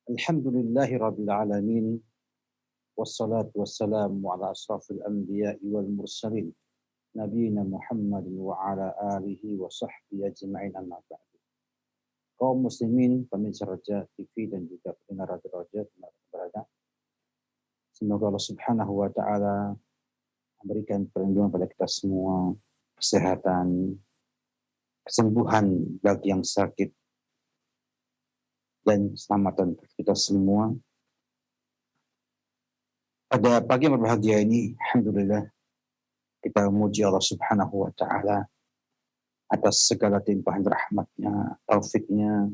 Alhamdulillahi Rabbil Alamin. Wassalatu wassalamu ala asrafil anbiya'i wal mursalin. Nabiina Muhammadin wa ala alihi wa sahbihi ajma'in amma ba'du. Kaum muslimin, pemirsa Raja TV dan juga pendengar Radio Raja berada. Semoga Allah Subhanahu wa taala memberikan perlindungan pada kita semua, kesehatan, kesembuhan bagi yang sakit, dan keselamatan kita semua. Pada pagi yang berbahagia ini, alhamdulillah, kita memuji Allah Subhanahu wa taala atas segala limpahan rahmatnya, taufiknya.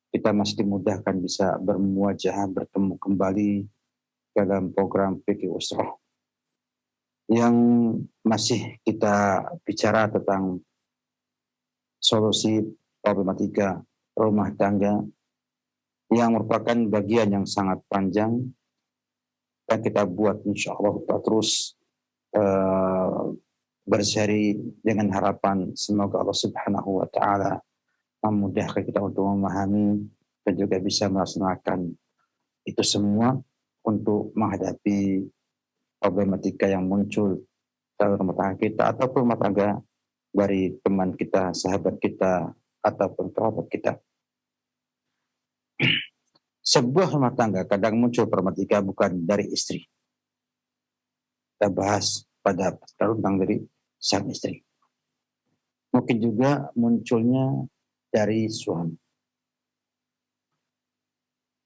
Kita masih dimudahkan bisa bermuajah, bertemu kembali dalam program Fikih Usrah yang masih kita bicara tentang solusi problematika rumah tangga yang merupakan bagian yang sangat panjang, dan kita buat insya Allah kita terus berseri dengan harapan semoga Allah Subhanahu wa taala memudahkan kita untuk memahami dan juga bisa melaksanakan itu semua untuk menghadapi problematika yang muncul dalam rumah tangga kita ataupun rumah tangga dari teman kita, sahabat kita, ataupun kerabat kita. Sebuah rumah tangga kadang muncul problematika bukan dari istri. Kita bahas pada tentang dari sang istri. Mungkin juga munculnya dari suami.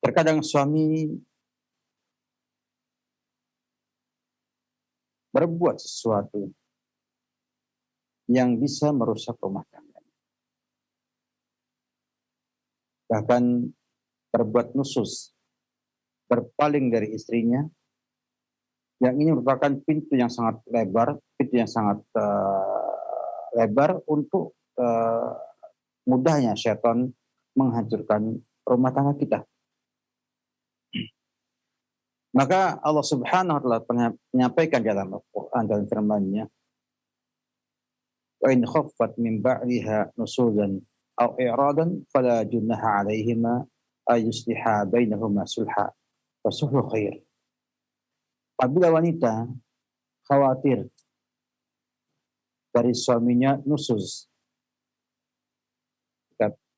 Terkadang suami berbuat sesuatu yang bisa merusak rumah tangga. Bahkan berbuat nusus, berpaling dari istrinya, yang ini merupakan pintu yang sangat lebar, lebar untuk mudahnya syaitan menghancurkan rumah tangga kita. Maka Allah Subhanahu wa taala menyampaikan dalam Al-Qur'an dalam firman-Nya, "Wa in khaffat min ba'liha nusulan aw i'radan fala junaha 'alaihima ay yusliha bainahuma sulha wa sulhu khair." Apabila wanita khawatir dari suaminya nusus,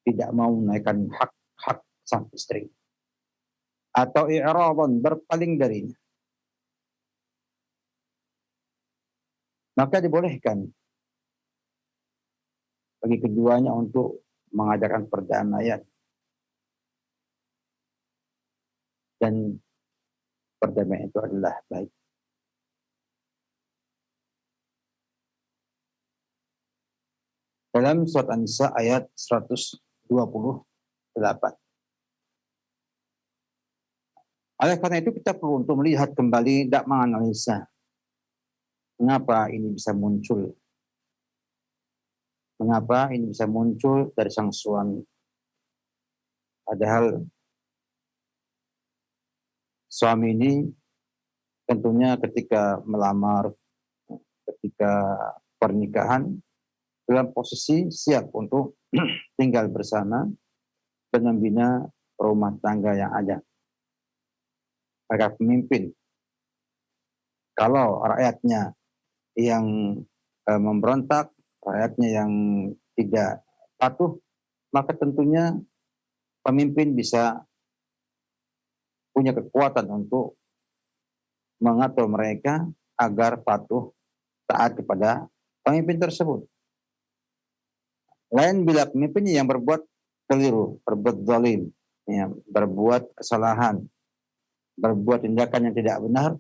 tidak mau menaikkan hak sang istri, atau i'radan berpaling darinya, maka dibolehkan bagi keduanya untuk mengadakan perdamaian, dan perdamaian itu adalah baik. Dalam surat An-Nisa ayat 128. Oleh karena itu kita perlu untuk melihat kembali dan menganalisa mengapa ini bisa muncul. Mengapa ini bisa muncul dari sang suami. Padahal suami ini tentunya ketika melamar, ketika pernikahan, dalam posisi siap untuk tinggal bersama dan membina rumah tangga yang ada. Maka pemimpin, kalau rakyatnya yang memberontak, rakyatnya yang tidak patuh, maka tentunya pemimpin bisa punya kekuatan untuk mengatur mereka agar patuh taat kepada pemimpin tersebut. Lain bila pemimpinnya yang berbuat keliru, berbuat zalim, ya, berbuat kesalahan, berbuat tindakan yang tidak benar,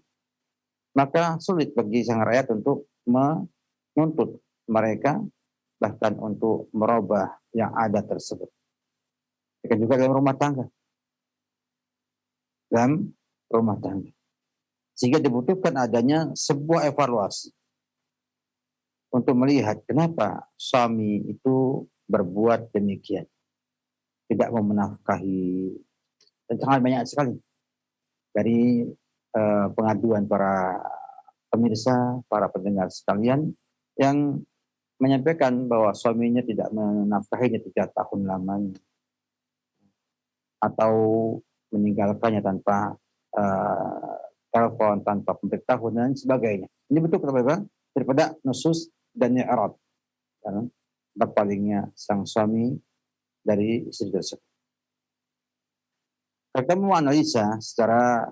maka sulit bagi sang rakyat untuk menuntut mereka, bahkan untuk merubah yang ada tersebut. Demikian juga dalam rumah tangga. Sehingga dibutuhkan adanya sebuah evaluasi untuk melihat kenapa suami itu berbuat demikian. Tidak mau menafkahi, dan sangat banyak sekali dari pengaduan para pemirsa, para pendengar sekalian yang menyampaikan bahwa suaminya tidak menafkahinya 3 tahun lamanya, atau meninggalkannya tanpa telepon, tanpa pemberitahuan dan sebagainya. Ini bentuk daripada nusus dan i'rad, ya, berpalingnya sang suami dari istri tersebut. Kita mau analisa secara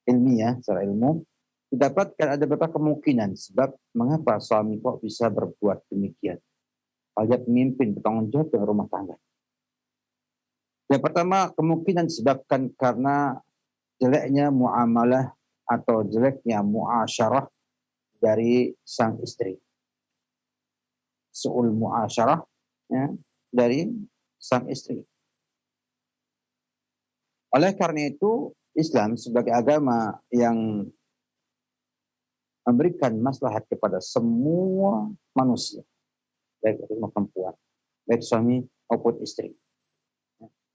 ilmiah, secara ilmu, didapatkan ada beberapa kemungkinan sebab mengapa suami kok bisa berbuat demikian. Dia pemimpin, bertanggung jawab dalam rumah tangga. Yang pertama, kemungkinan disebabkan karena jeleknya muamalah atau jeleknya muasyarah dari sang istri. Su'ul muasyarah, ya, dari sang istri. Oleh karena itu, Islam sebagai agama yang memberikan maslahat kepada semua manusia, baik laki-laki perempuan, baik suami maupun istri,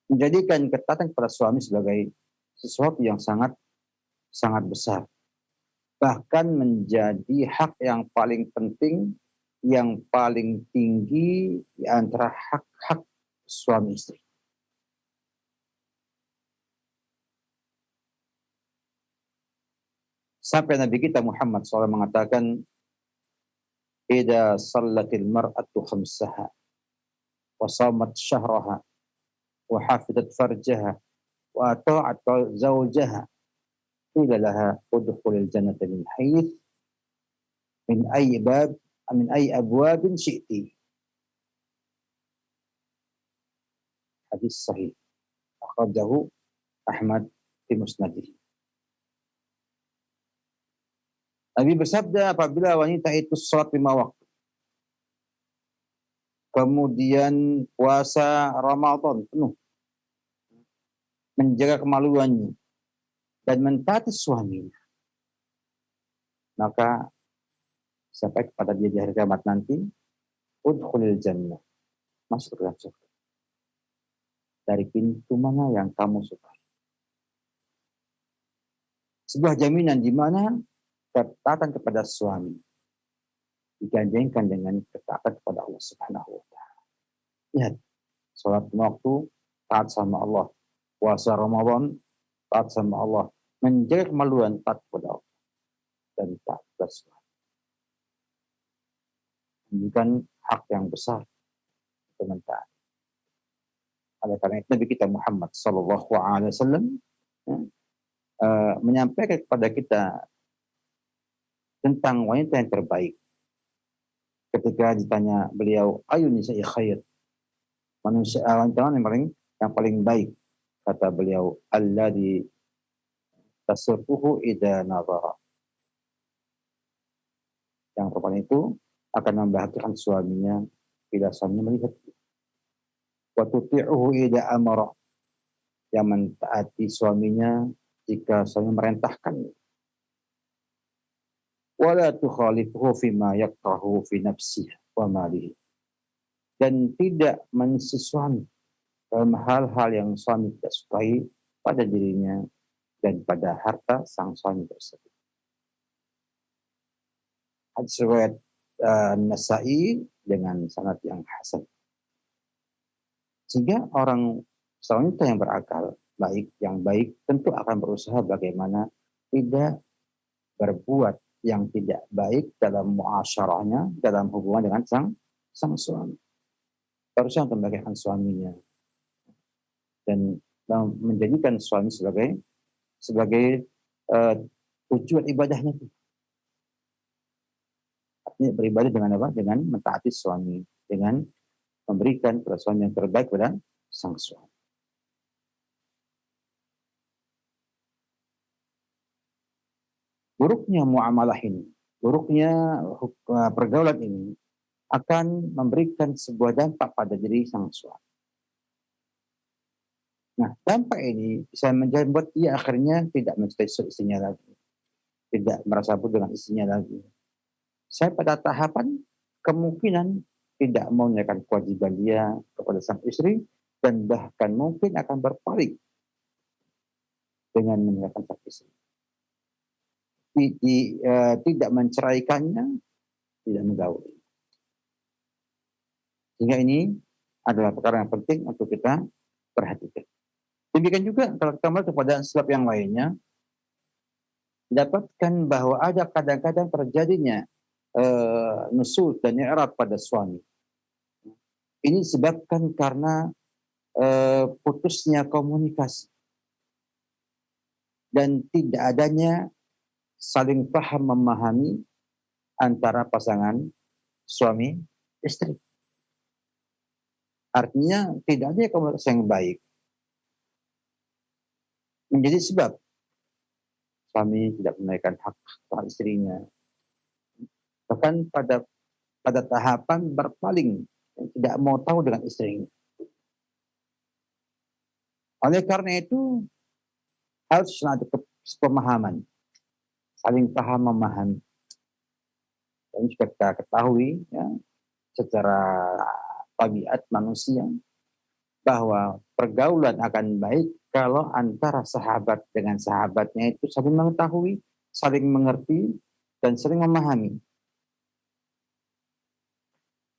menjadikan ketaatan kepada suami sebagai sesuatu yang sangat sangat besar, bahkan menjadi hak yang paling penting, yang paling tinggi di antara hak-hak suami istri. Sampai Nabi kita Muhammad SAW mengatakan, "Idza sallatil mar'atu khamsaha wa shamat syahraha wa hafizat farjaha wa ata'at zawjaha qila laha udkhulil jannata min hayth min ayyi abwabin syi'ti." Hadis sahih akhrajahu Ahmad fi musnadih. Nabi bersabda, apabila wanita itu sholat 5 waktu, kemudian puasa Ramadan penuh, menjaga kemaluannya, dan mentaati suaminya, maka sampai kepada dia di hari kiamat nanti, udkhulil jannah, masuk ke dalam surga. Dari pintu mana yang kamu suka. Sebuah jaminan di mana ketaatan kepada suami digandengkan dengan ketaatan kepada Allah Subhanahu wa taala. Lihat, salat waktu taat sama Allah, puasa Ramadan taat sama Allah, menjaga kemaluan taat kepada Allah dan taat kepada suami. Ini kan hak yang besar untuk mentaati. Oleh karena itu Nabi kita Muhammad sallallahu alaihi wasallam menyampaikan kepada kita tentang wanita yang terbaik. Ketika ditanya beliau, ayun nisa'i khair, manusia wanita yang paling baik, kata beliau, alladzi tasurruhu idza nadhara, yang perempuan itu akan membahagiakan suaminya bila suaminya melihat, wa tuti'uhu idza amara, yang mentaati suaminya jika suami merintahkan, wala tukhalifuhu fima yakrahu fi nafsihi wa malihi, dan tidak menyisi suami dalam hal-hal yang suami tidak sukai pada dirinya dan pada harta sang suami tersebut. Hadis riwayat Nasa'i dengan sanad yang hasan. Sehingga orang wanita yang berakal baik, yang baik tentu akan berusaha bagaimana tidak berbuat yang tidak baik dalam muasyarahnya, dalam hubungan dengan sang suami. Harusnya membahagiakan suaminya dan menjadikan suami sebagai tujuan ibadahnya. Artinya beribadah dengan apa? Dengan mentaati suami, dengan memberikan kepada suami yang terbaik pada sang suami. Buruknya muamalah ini, buruknya pergaulan ini akan memberikan sebuah dampak pada diri sang suami. Nah, dampak ini bisa membuat dia akhirnya tidak mencintai istrinya lagi, tidak merasa puas dengan istrinya lagi. Saya pada tahapan kemungkinan tidak mau menunaikan kewajiban dia kepada sang istri dan bahkan mungkin akan berpaling dengan meninggalkan sang istri. Tidak menceraikannya, tidak menggauli. Sehingga ini adalah perkara yang penting untuk kita perhatikan. Demikian juga kalau kita melihat kepada sebab yang lainnya, dapatkan bahwa ada kadang-kadang terjadinya nusul dan i'rad pada suami. Ini disebabkan karena putusnya komunikasi dan tidak adanya saling paham memahami antara pasangan suami istri. Artinya tidak ada komunikasi yang baik. Menjadi sebab suami tidak menunaikan hak terhadap istrinya. Bahkan pada tahapan berpaling, tidak mau tahu dengan istrinya. Oleh karena itu harus ada pemahaman, saling paham memahami. Dan juga kita ketahui ya, secara tabiat manusia bahwa pergaulan akan baik kalau antara sahabat dengan sahabatnya itu saling mengetahui, saling mengerti, dan saling memahami.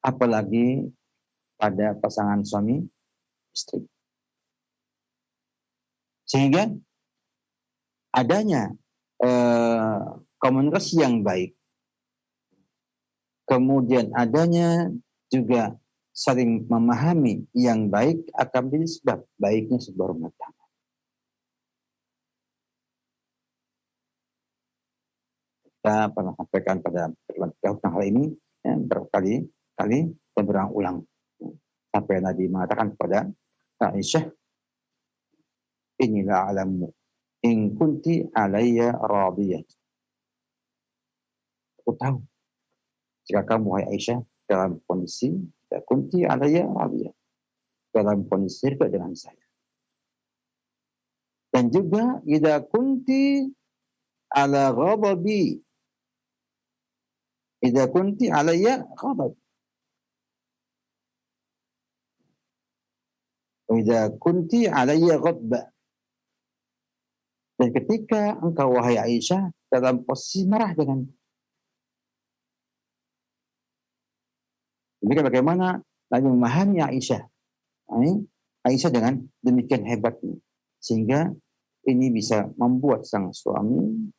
Apalagi pada pasangan suami istri. Sehingga adanya komunikasi yang baik, kemudian adanya juga saling memahami yang baik akan menjadi sebab baiknya sebuah rumah tangga. Kita pernah sampaikan pada tentang hal ini ya, berkali-kali dan berulang-ulang. Sampai Nabi mengatakan kepada Aisyah, inilah alammu in kunti alayya radiyah. Aku tahu jika kamu, wahai Aisyah, dalam kondisi kunti alayya radiyah, dalam kondisi ridha dengan saya. Dan juga idza kunti ala ghadabi, idza kunti alayya ghadab, wa idza kunti alayya ghadba. Dan ketika engkau, wahai Aisyah, dalam posisi marah dengan, demikian bagaimana Nabi memahami Aisyah. Aisyah dengan demikian hebatnya, sehingga ini bisa membuat sang suami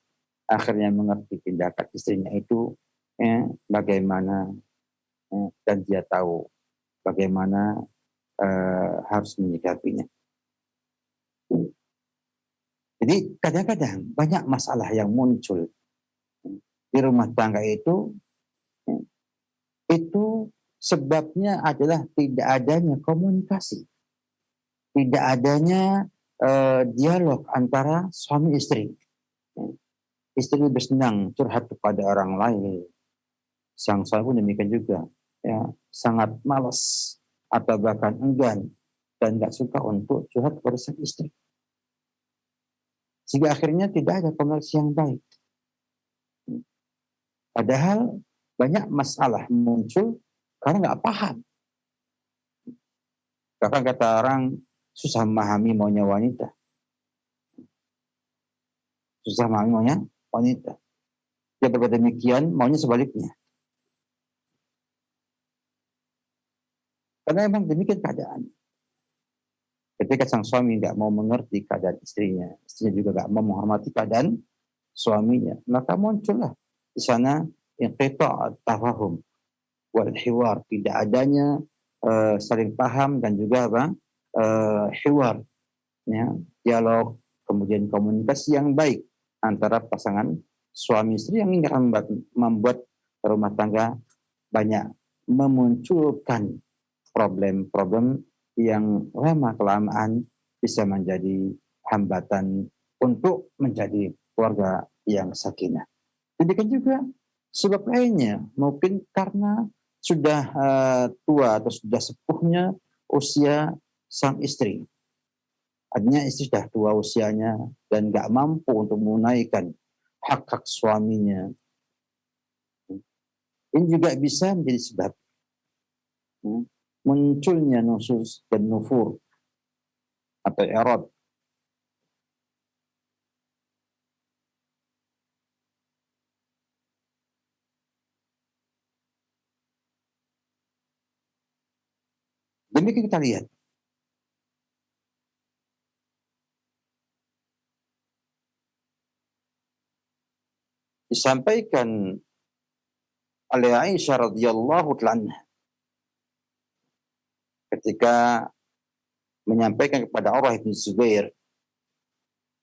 akhirnya mengerti tindakan istrinya itu bagaimana, dan dia tahu bagaimana harus menyikapinya. Jadi kadang-kadang banyak masalah yang muncul di rumah tangga itu sebabnya adalah tidak adanya komunikasi, tidak adanya dialog antara suami istri. Istri bersenang curhat kepada orang lain, sang suami pun demikian juga, ya, sangat malas atau bahkan enggan dan nggak suka untuk curhat kepada sang istri. Sehingga akhirnya tidak ada komunikasi yang baik. Padahal banyak masalah muncul karena nggak paham. Bahkan kata orang, susah memahami maunya wanita. Susah memahami maunya wanita. Dia berkata demikian, maunya sebaliknya. Karena memang demikian keadaan. Ketika sang suami nggak mau mengerti keadaan istrinya juga nggak mau menghormati keadaan suaminya, maka muncullah di sana inqita' tafahum wal hiwar, tidak adanya saling paham dan juga hiwar, ya, dialog, kemudian komunikasi yang baik antara pasangan suami istri, yang ini akan membuat rumah tangga banyak memunculkan problem-problem yang lama-kelamaan bisa menjadi hambatan untuk menjadi keluarga yang sakinah. Demikian juga sebab lainnya, mungkin karena sudah tua atau sudah sepuhnya usia sang istri. Artinya istri sudah tua usianya dan nggak mampu untuk menunaikan hak-hak suaminya. Ini juga bisa menjadi sebab munculnya nusus dan nufur atau i'rad. Demikian kita lihat disampaikan oleh Aisyah radhiyallahu anha ketika menyampaikan kepada Urwah bin Zubair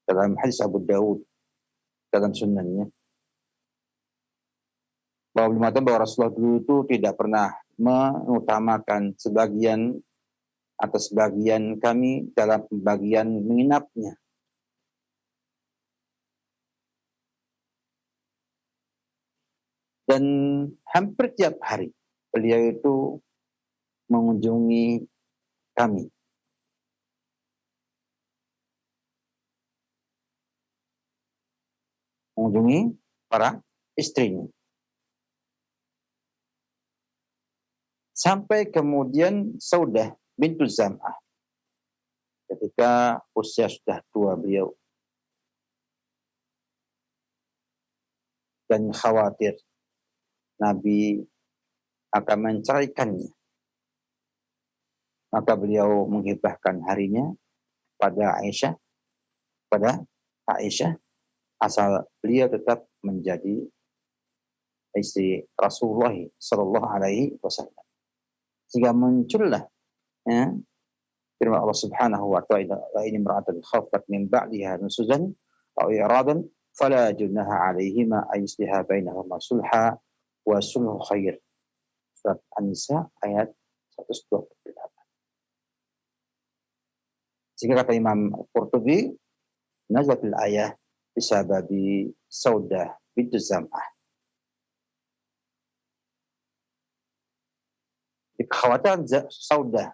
dalam hadis Abu Dawud dalam sunannya, bahwa mengatakan bahwa Rasulullah dulu itu tidak pernah mengutamakan sebagian atas sebagian kami dalam pembagian menginapnya. Dan hampir tiap hari beliau itu mengunjungi kami. Mengunjungi para istrinya. Sampai kemudian Saudah bintu Zam'ah, ketika usia sudah tua beliau dan khawatir Nabi akan menceraikannya, maka beliau menghibahkan harinya pada Aisyah asal beliau tetap menjadi istri Rasulullah Sallallahu Alaihi Wasallam. Sehingga muncullah firman Allah Subhanahu wa taala, "Ini imra'atun khafat min ba'liha nusuzan aw i'radan fala junaha 'alaihima ay yusliha bainahuma sulha wa sulhu khair." Surat An-Nisa ayat 128. Sehingga kata Imam Qurtubi, nazatul ayah bisababi Saudah bintu Zam'ah. Kekhawatiran Saudah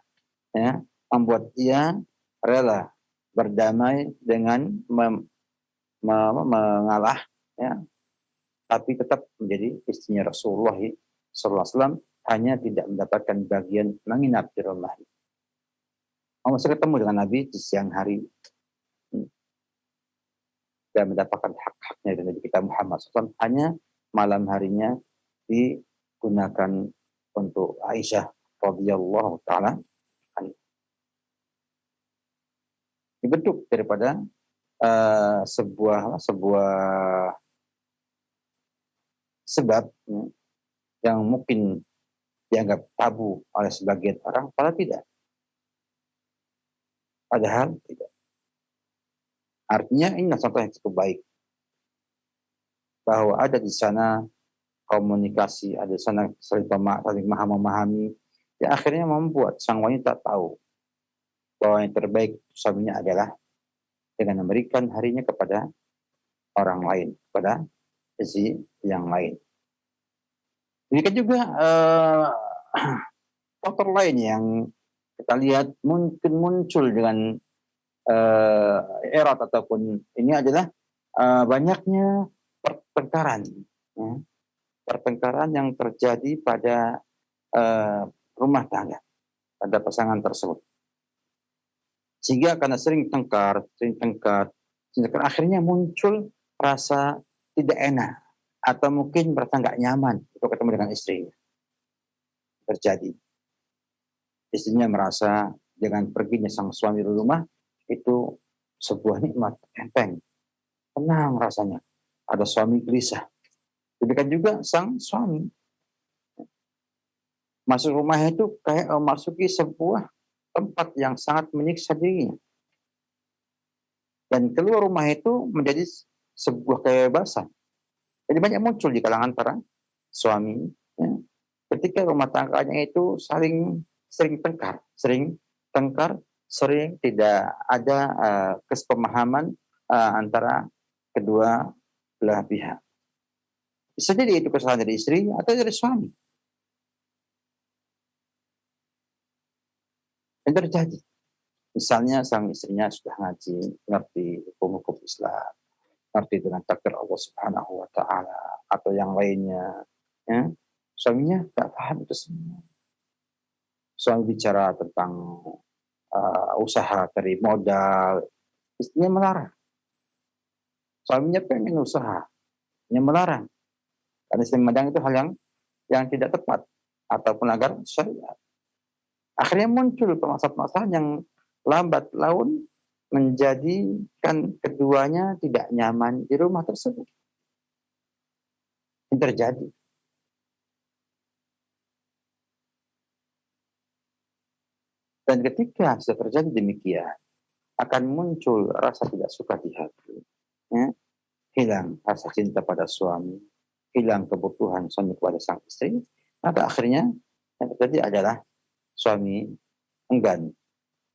membuat ia rela berdamai dengan mengalah, tapi tetap menjadi istrinya Rasulullah SAW, hanya tidak mendapatkan bagian menginap di rumah. Masih ketemu dengan Nabi di siang hari dan mendapatkan hak-haknya dari Nabi kita Muhammad SAW, hanya malam harinya digunakan untuk Aisyah radhiyallahu taala dibentuk daripada sebuah sebab yang mungkin dianggap tabu oleh sebagian orang, padahal tidak. Artinya ini contoh yang cukup baik, bahwa ada di sana komunikasi, ada di sana saling memahami, yang akhirnya membuat sang wanita tahu bahwa yang terbaik suaminya adalah dengan memberikan harinya kepada orang lain, kepada istri yang lain. Demikian juga faktor lain yang kita lihat mungkin muncul dengan erat ataupun ini adalah banyaknya pertengkaran yang terjadi pada rumah tangga, pada pasangan tersebut. Sehingga karena sering tengkar, akhirnya muncul rasa tidak enak atau mungkin merasa nggak nyaman untuk ketemu dengan istrinya. Terjadi. Istrinya merasa dengan perginya sang suami di rumah itu sebuah nikmat, enteng, tenang rasanya. Ada suami gelisah. Demikian juga sang suami. Masuk rumah itu kayak memasuki sebuah tempat yang sangat menyiksa dirinya. Dan keluar rumah itu menjadi sebuah kebebasan. Jadi banyak muncul di kalangan para suami, ketika rumah tangganya itu sering tengkar, sering tidak ada kesepemahaman antara kedua belah pihak. Bisa jadi itu kesalahan dari istri atau dari suami. Yang terjadi. Misalnya sang istrinya sudah ngaji, ngerti hukum-hukum Islam, ngerti dengan takdir Allah Subhanahu wa taala atau yang lainnya, suaminya tak paham itu semua. Suami bicara tentang usaha dari modal, istrinya melarang. Suaminya pengen usaha, istrinya melarang. Karena istri memandang itu hal yang tidak tepat ataupun agar syariat. Akhirnya muncul permasalahan yang lambat laun menjadikan keduanya tidak nyaman di rumah tersebut. Ini terjadi. Dan ketika sudah terjadi demikian, akan muncul rasa tidak suka di hati. Ya? Hilang rasa cinta pada suami, hilang kebutuhan suami kepada sang istri, maka akhirnya yang terjadi adalah suami enggan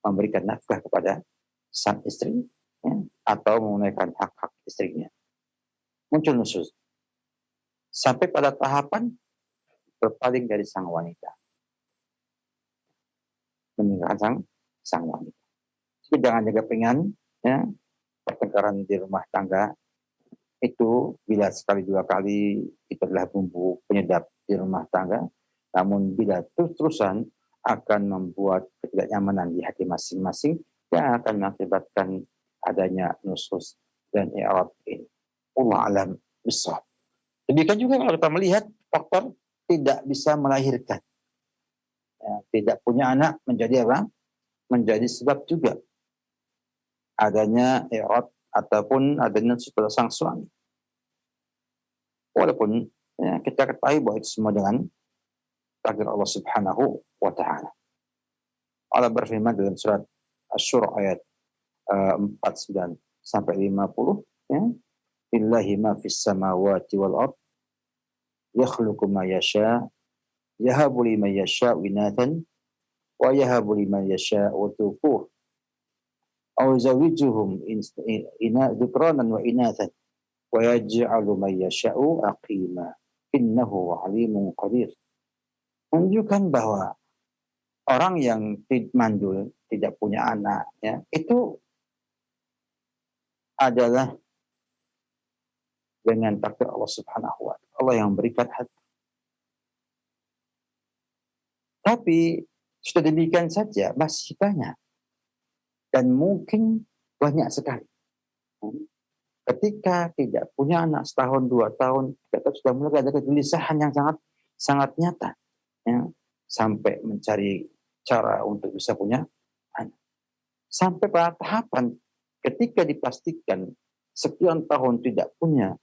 memberikan nafkah kepada sang istri, ya, atau menunaikan hak-hak istrinya. Muncul nusyuz. Sampai pada tahapan berpaling dari sang wanita. Meninggalkan sang wanita. Jadi jangan jaga pengen, ya, pertengkaran di rumah tangga itu bila sekali dua kali itu adalah bumbu penyedap di rumah tangga, namun bila terus-terusan akan membuat ketidaknyamanan di hati masing-masing yang akan mengakibatkan adanya nusus dan i'rad ini. Allah alam bissawab. Demikian juga kalau kita melihat faktor tidak bisa melahirkan, ya, tidak punya anak menjadi apa? Menjadi sebab juga adanya i'rad ataupun adanya setelah sang suami. Walaupun ya, kita ketahui bahwa itu semua dengan takdir Allah Subhanahu wa taala. Allah berfirman dalam surat Asy-Syura ayat 49 sampai 50, ya. Lillahi ma fis samawati wal ard yakhluqu ma yasha yahabu liman yasha inathan wa yahabu liman yasha dhukur aw zawijuhum dhukranan wa inathan wa yaj'alu man yasha'u aqima innahu alimun qadir. Menunjukkan bahwa orang yang mandul, tidak punya anak, ya, itu adalah dengan takdir Allah Subhanahu wa taala. Allah yang berikan hati. Tapi sudah demikian saja masih banyak dan mungkin banyak sekali. Ketika tidak punya anak setahun, 2 tahun, kita sudah mulai ada kegelisahan yang sangat sangat nyata, ya, sampai mencari cara untuk bisa punya anak. Sampai pada tahapan ketika dipastikan sekian tahun tidak punya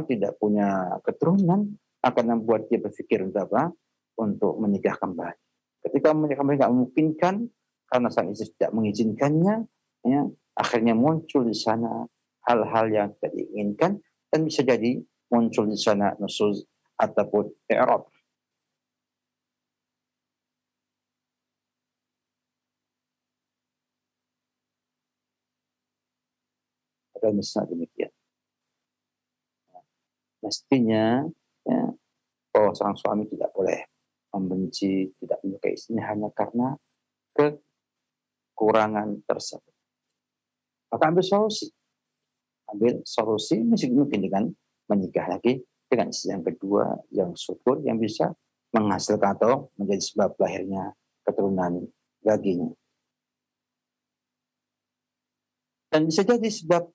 tidak punya keturunan, akan membuat dia berpikir untuk apa? Untuk menikah kembali. Ketika menikah kembali tidak memungkinkan karena sang istri tidak mengizinkannya, ya, akhirnya muncul di sana hal-hal yang tidak diinginkan dan bisa jadi muncul di sana nusuz ataupun i'rad. Ada misalnya demikian. Mestinya, ya, bahwa sang suami tidak boleh membenci, tidak menyukai istrinya hanya karena kekurangan tersebut. Maka ambil solusi. Ambil solusi mungkin dengan menikah lagi dengan istri yang kedua, yang syukur, yang bisa menghasilkan atau menjadi sebab lahirnya keturunan baginya. Dan bisa jadi sebab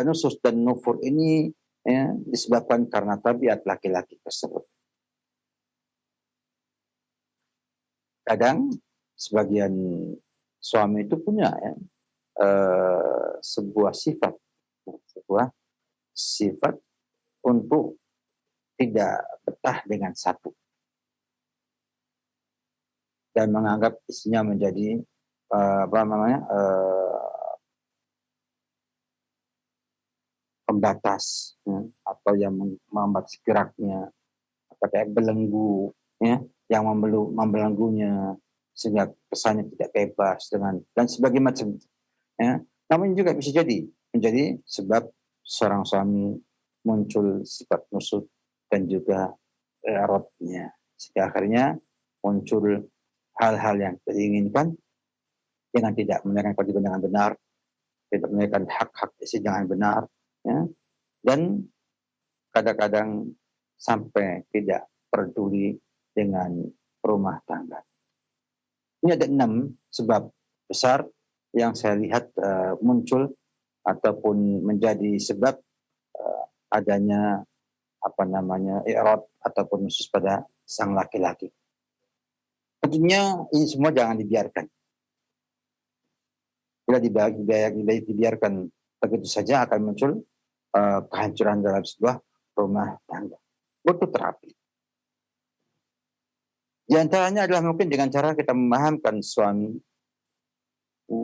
nusus dan nufur ini, ya, disebabkan karena tabiat laki-laki tersebut. Kadang sebagian suami itu punya, ya, sebuah sifat untuk tidak betah dengan satu dan menganggap istrinya menjadi pembatas, ya, atau yang membatasi geraknya, atau kayak belenggu, ya, yang membelenggunya sehingga kesannya tidak bebas dan sebagainya macam, ya. Namun juga bisa jadi menjadi sebab seorang suami muncul sifat nusuk dan juga i'radnya, sehingga akhirnya muncul hal-hal yang tidak diinginkan dengan tidak menunaikan kewajiban dengan benar, tidak menunaikan hak-hak istri dengan benar, ya, dan kadang-kadang sampai tidak peduli dengan rumah tangga. Ini ada 6 sebab besar yang saya lihat muncul ataupun menjadi sebab adanya i'rad ataupun nusus pada sang laki-laki. Tentunya ini semua jangan dibiarkan. Bila dibiarkan begitu saja akan muncul kehancuran dalam sebuah rumah tangga. butuh terapi. Di antaranya adalah mungkin dengan cara kita memahamkan suami, ya,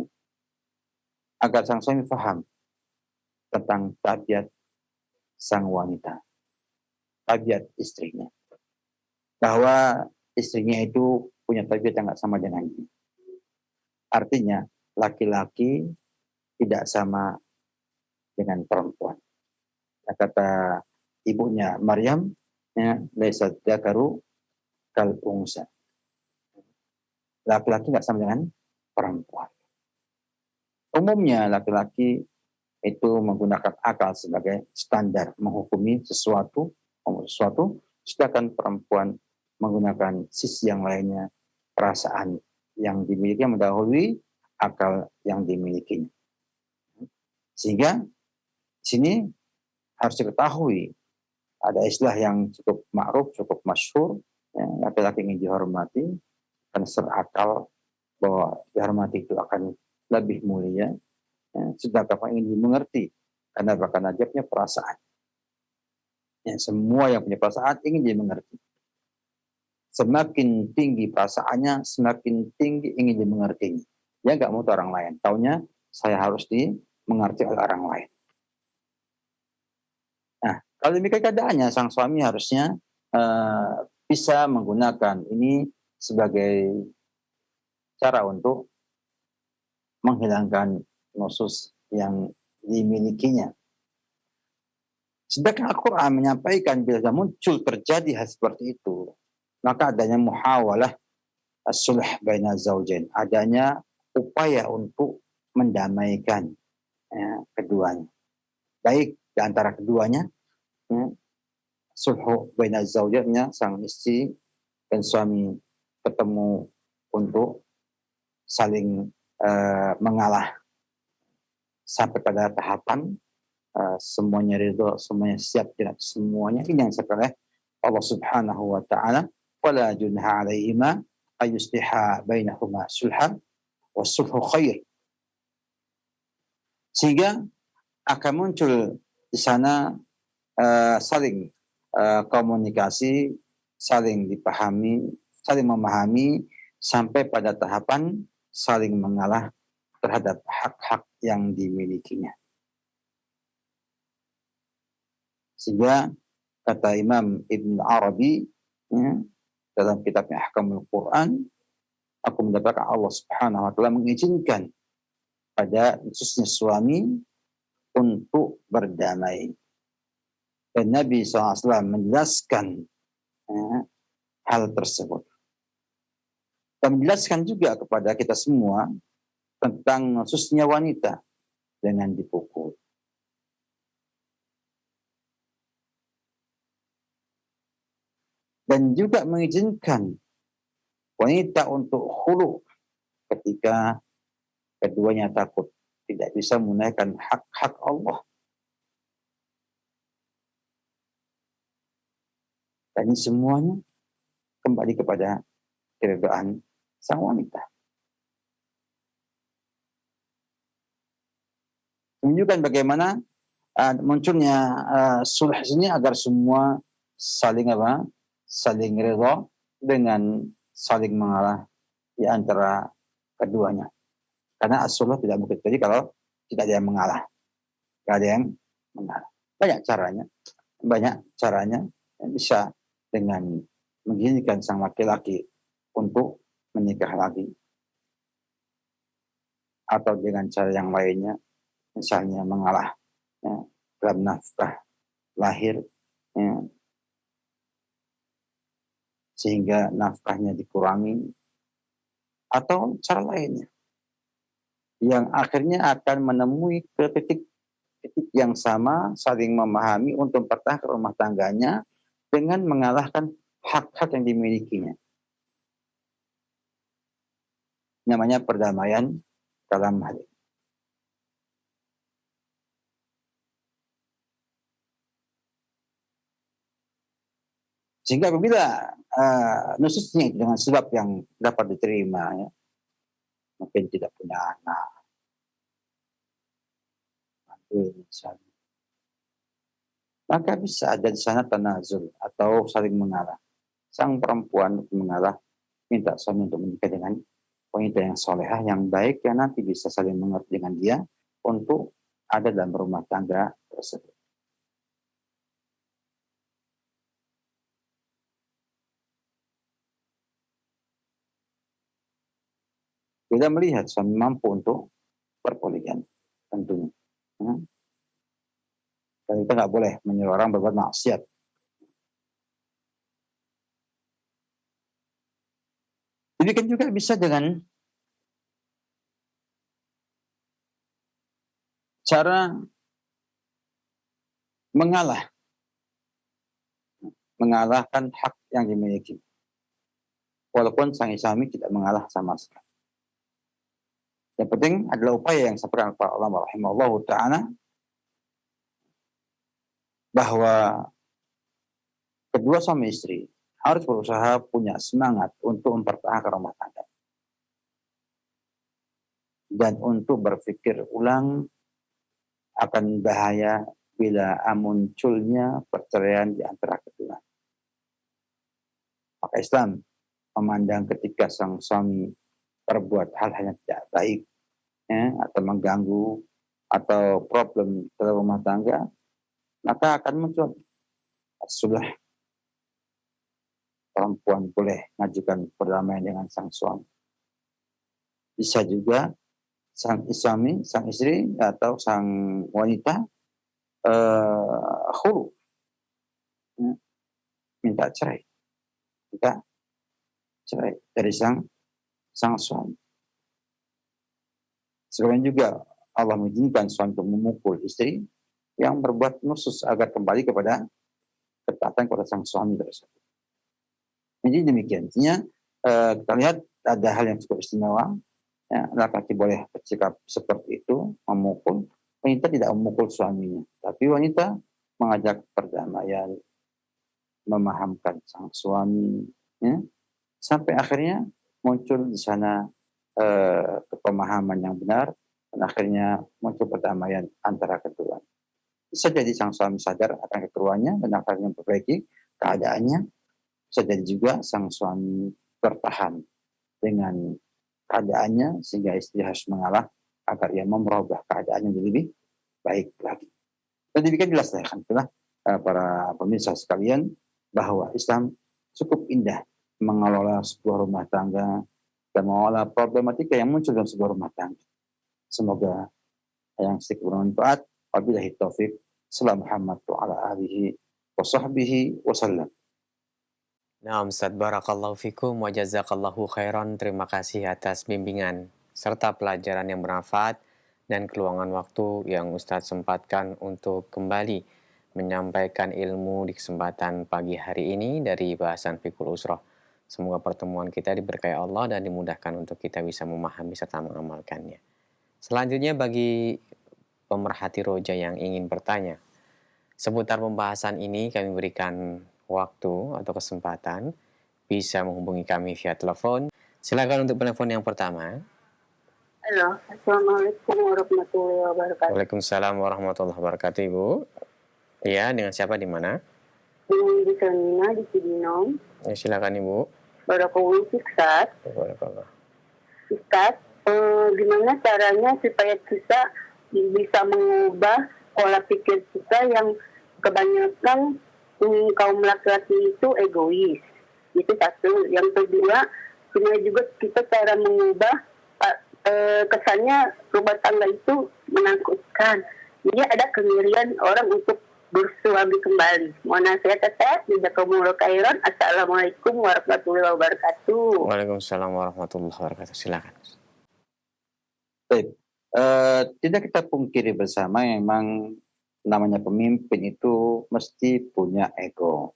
agar sang suami paham tentang tabiat sang wanita, tabiat istrinya. Bahwa istrinya itu punya tabiat yang nggak sama dengan dia. Artinya, laki-laki tidak sama dengan perempuan. Kata ibunya Maryam, ya, laisa dzakaru kal unsa. Laki-laki nggak sama dengan perempuan. Umumnya laki-laki itu menggunakan akal sebagai standar menghukumi sesuatu, sedangkan perempuan menggunakan sisi yang lainnya, perasaan yang dimiliki mendahului akal yang dimilikinya. Sehingga sini harus diketahui ada istilah yang cukup ma'ruf, cukup masyhur, ya, laki-laki ingin dihormati karena serakal bahwa dihormati itu akan lebih mulia, ya, sedangkan ingin dimengerti karena dia punya perasaan. Ya, semua yang punya perasaan ingin dimengerti. Semakin tinggi perasaannya, semakin tinggi ingin dimengerti. Dia nggak mau orang lain. Taunya saya harus dimengerti oleh orang lain. Nah, kalau demikian keadaannya, sang suami harusnya bisa menggunakan ini sebagai cara untuk menghilangkan nusus yang dimilikinya. Sedangkan Al-Quran menyampaikan bila muncul terjadi hal seperti itu, maka adanya muhawalah as-sulh baina zaujain, adanya upaya untuk mendamaikan, ya, keduanya. Baik di antara keduanya, ya, sulh baina zaujainnya, sang istri dan suami ketemu untuk saling mengalah sampai pada tahapan semuanya ridho, semuanya siap dengan semuanya. Ini yang sebenarnya Allah Subhanahu wa taala, wala junha 'alaihima ayusliha bainahuma sulhan wasulhu khair. Sehingga akan muncul di sana saling komunikasi, saling dipahami, saling memahami sampai pada tahapan saling mengalah terhadap hak-hak yang dimilikinya. Sehingga kata Imam Ibn Arabi, ya, dalam kitabnya Ahkamul Quran, aku mendapatkan Allah Subhanahu wa taala mengizinkan pada khususnya suami untuk berdamai. Dan Nabi SAW menjelaskan, ya, hal tersebut. Dan menjelaskan juga kepada kita semua tentang khususnya wanita dengan dipukul. Dan juga mengizinkan wanita untuk khulu ketika keduanya takut tidak bisa menunaikan hak-hak Allah. Dan ini semuanya kembali kepada keridhaan sang wanita. Menunjukkan bagaimana munculnya sulh ini agar semua saling saling ridha dengan saling mengalah di antara keduanya. Karena as-sulh tidak mungkin terjadi kalau tidak ada yang mengalah. Tidak ada yang mengalah. Banyak caranya yang bisa dengan mengizinkan sang laki-laki untuk menikah lagi. Atau dengan cara yang lainnya, misalnya mengalah, ya, dalam nafkah lahir, ya, sehingga nafkahnya dikurangi, atau cara lainnya yang akhirnya akan menemui ke titik yang sama, saling memahami untuk mempertahankan rumah tangganya dengan mengalahkan hak-hak yang dimilikinya. Namanya perdamaian dalam hal ini. Sehingga apabila nususnya dengan sebab yang dapat diterima, ya, mungkin tidak punya anak, misalnya, maka bisa ada di sana tanazul atau saling mengalah. Sang perempuan mengalah, minta suami untuk menikah dengan wanita yang solehah, yang baik, yang nanti bisa saling mengerti dengan dia untuk ada dalam rumah tangga tersebut. Bila melihat suami mampu untuk berpoligami, tentunya. Dan kita nggak boleh menyuruh orang berbuat maksiat. Demikian juga bisa dengan cara mengalahkan hak yang dimiliki. Walaupun sang suami tidak mengalah sama sekali. Yang penting adalah upaya yang seperti para ulama rahimahullah ta'ala, bahwa kedua suami istri harus berusaha punya semangat untuk mempertahankan rumah tangga. Dan untuk berpikir ulang akan bahaya bila munculnya perceraian di antara kedua. Maka Islam memandang ketika sang suami berbuat hal-hal yang tidak baik, atau mengganggu atau problem dalam rumah tangga, maka akan muncul sudah perempuan boleh mengajukan perdamaian dengan sang suami. Bisa juga sang suami, sang istri atau sang wanita khulu, minta cerai dari sang suami. Sekarang juga Allah mengizinkan suami untuk memukul istri yang berbuat nusus agar kembali kepada ketaatan kepada sang suami tersebut. Jadi demikian. Kita lihat ada hal yang cukup istimewa. Ya, laki-laki boleh bersikap seperti itu, memukul. Wanita tidak memukul suaminya, tapi wanita mengajak perdamaian, memahamkan sang suami, ya, sampai akhirnya muncul di sana kepemahaman yang benar, dan akhirnya muncul perdamaian antara kedua. Bisa jadi sang suami sadar akan kekeliruannya dan akhirnya memperbaiki keadaannya. Bisa jadi juga sang suami bertahan dengan keadaannya sehingga istri harus mengalah agar ia merubah keadaannya menjadi lebih baik lagi. Dan demikian jelas itulah para pemirsa sekalian, bahwa Islam cukup indah mengelola sebuah rumah tangga dan mengelola problematika yang muncul dalam sebuah rumah tangga. Semoga yang sedikit bermanfaat. Wabillahi taufik. Salam Muhammad wa ala alihi wa sahbihi wa sallam. Nah, Ustaz, barakallahu fikum wa jazakallahu khairan. Terima kasih atas bimbingan serta pelajaran yang bermanfaat dan keluangan waktu yang Ustaz sempatkan untuk kembali menyampaikan ilmu di kesempatan pagi hari ini dari bahasan Fikul Usroh. Semoga pertemuan kita diberkahi Allah dan dimudahkan untuk kita bisa memahami serta mengamalkannya. Selanjutnya bagi pemerhati roja yang ingin bertanya seputar pembahasan ini, kami berikan waktu atau kesempatan bisa menghubungi kami via telepon. Silakan untuk penelpon yang pertama. Halo, Assalamualaikum warahmatullahi wabarakatuh. Waalaikumsalam warahmatullahi wabarakatuh, Ibu. Iya, dengan siapa di mana? Dengan Ibu Selina di Cibinong. Ya, silakan Ibu. Barakallahu Ustaz. Barakallah. Ustaz, gimana caranya supaya kita bisa mengubah pola pikir kita yang kebanyakan kaum laki-laki itu egois. Itu satu. Yang kedua, gimana juga kita cara mengubah kesannya rumah tangga itu menakutkan. Jadi ada kengirian orang untuk bersuami kembali. Mohon nasihat Ustaz. Jazakumullahu khairan. Assalamualaikum warahmatullahi wabarakatuh. Waalaikumsalam warahmatullahi wabarakatuh. Silakan. Baik. Tidak kita pungkiri bersama, memang namanya pemimpin itu mesti punya ego.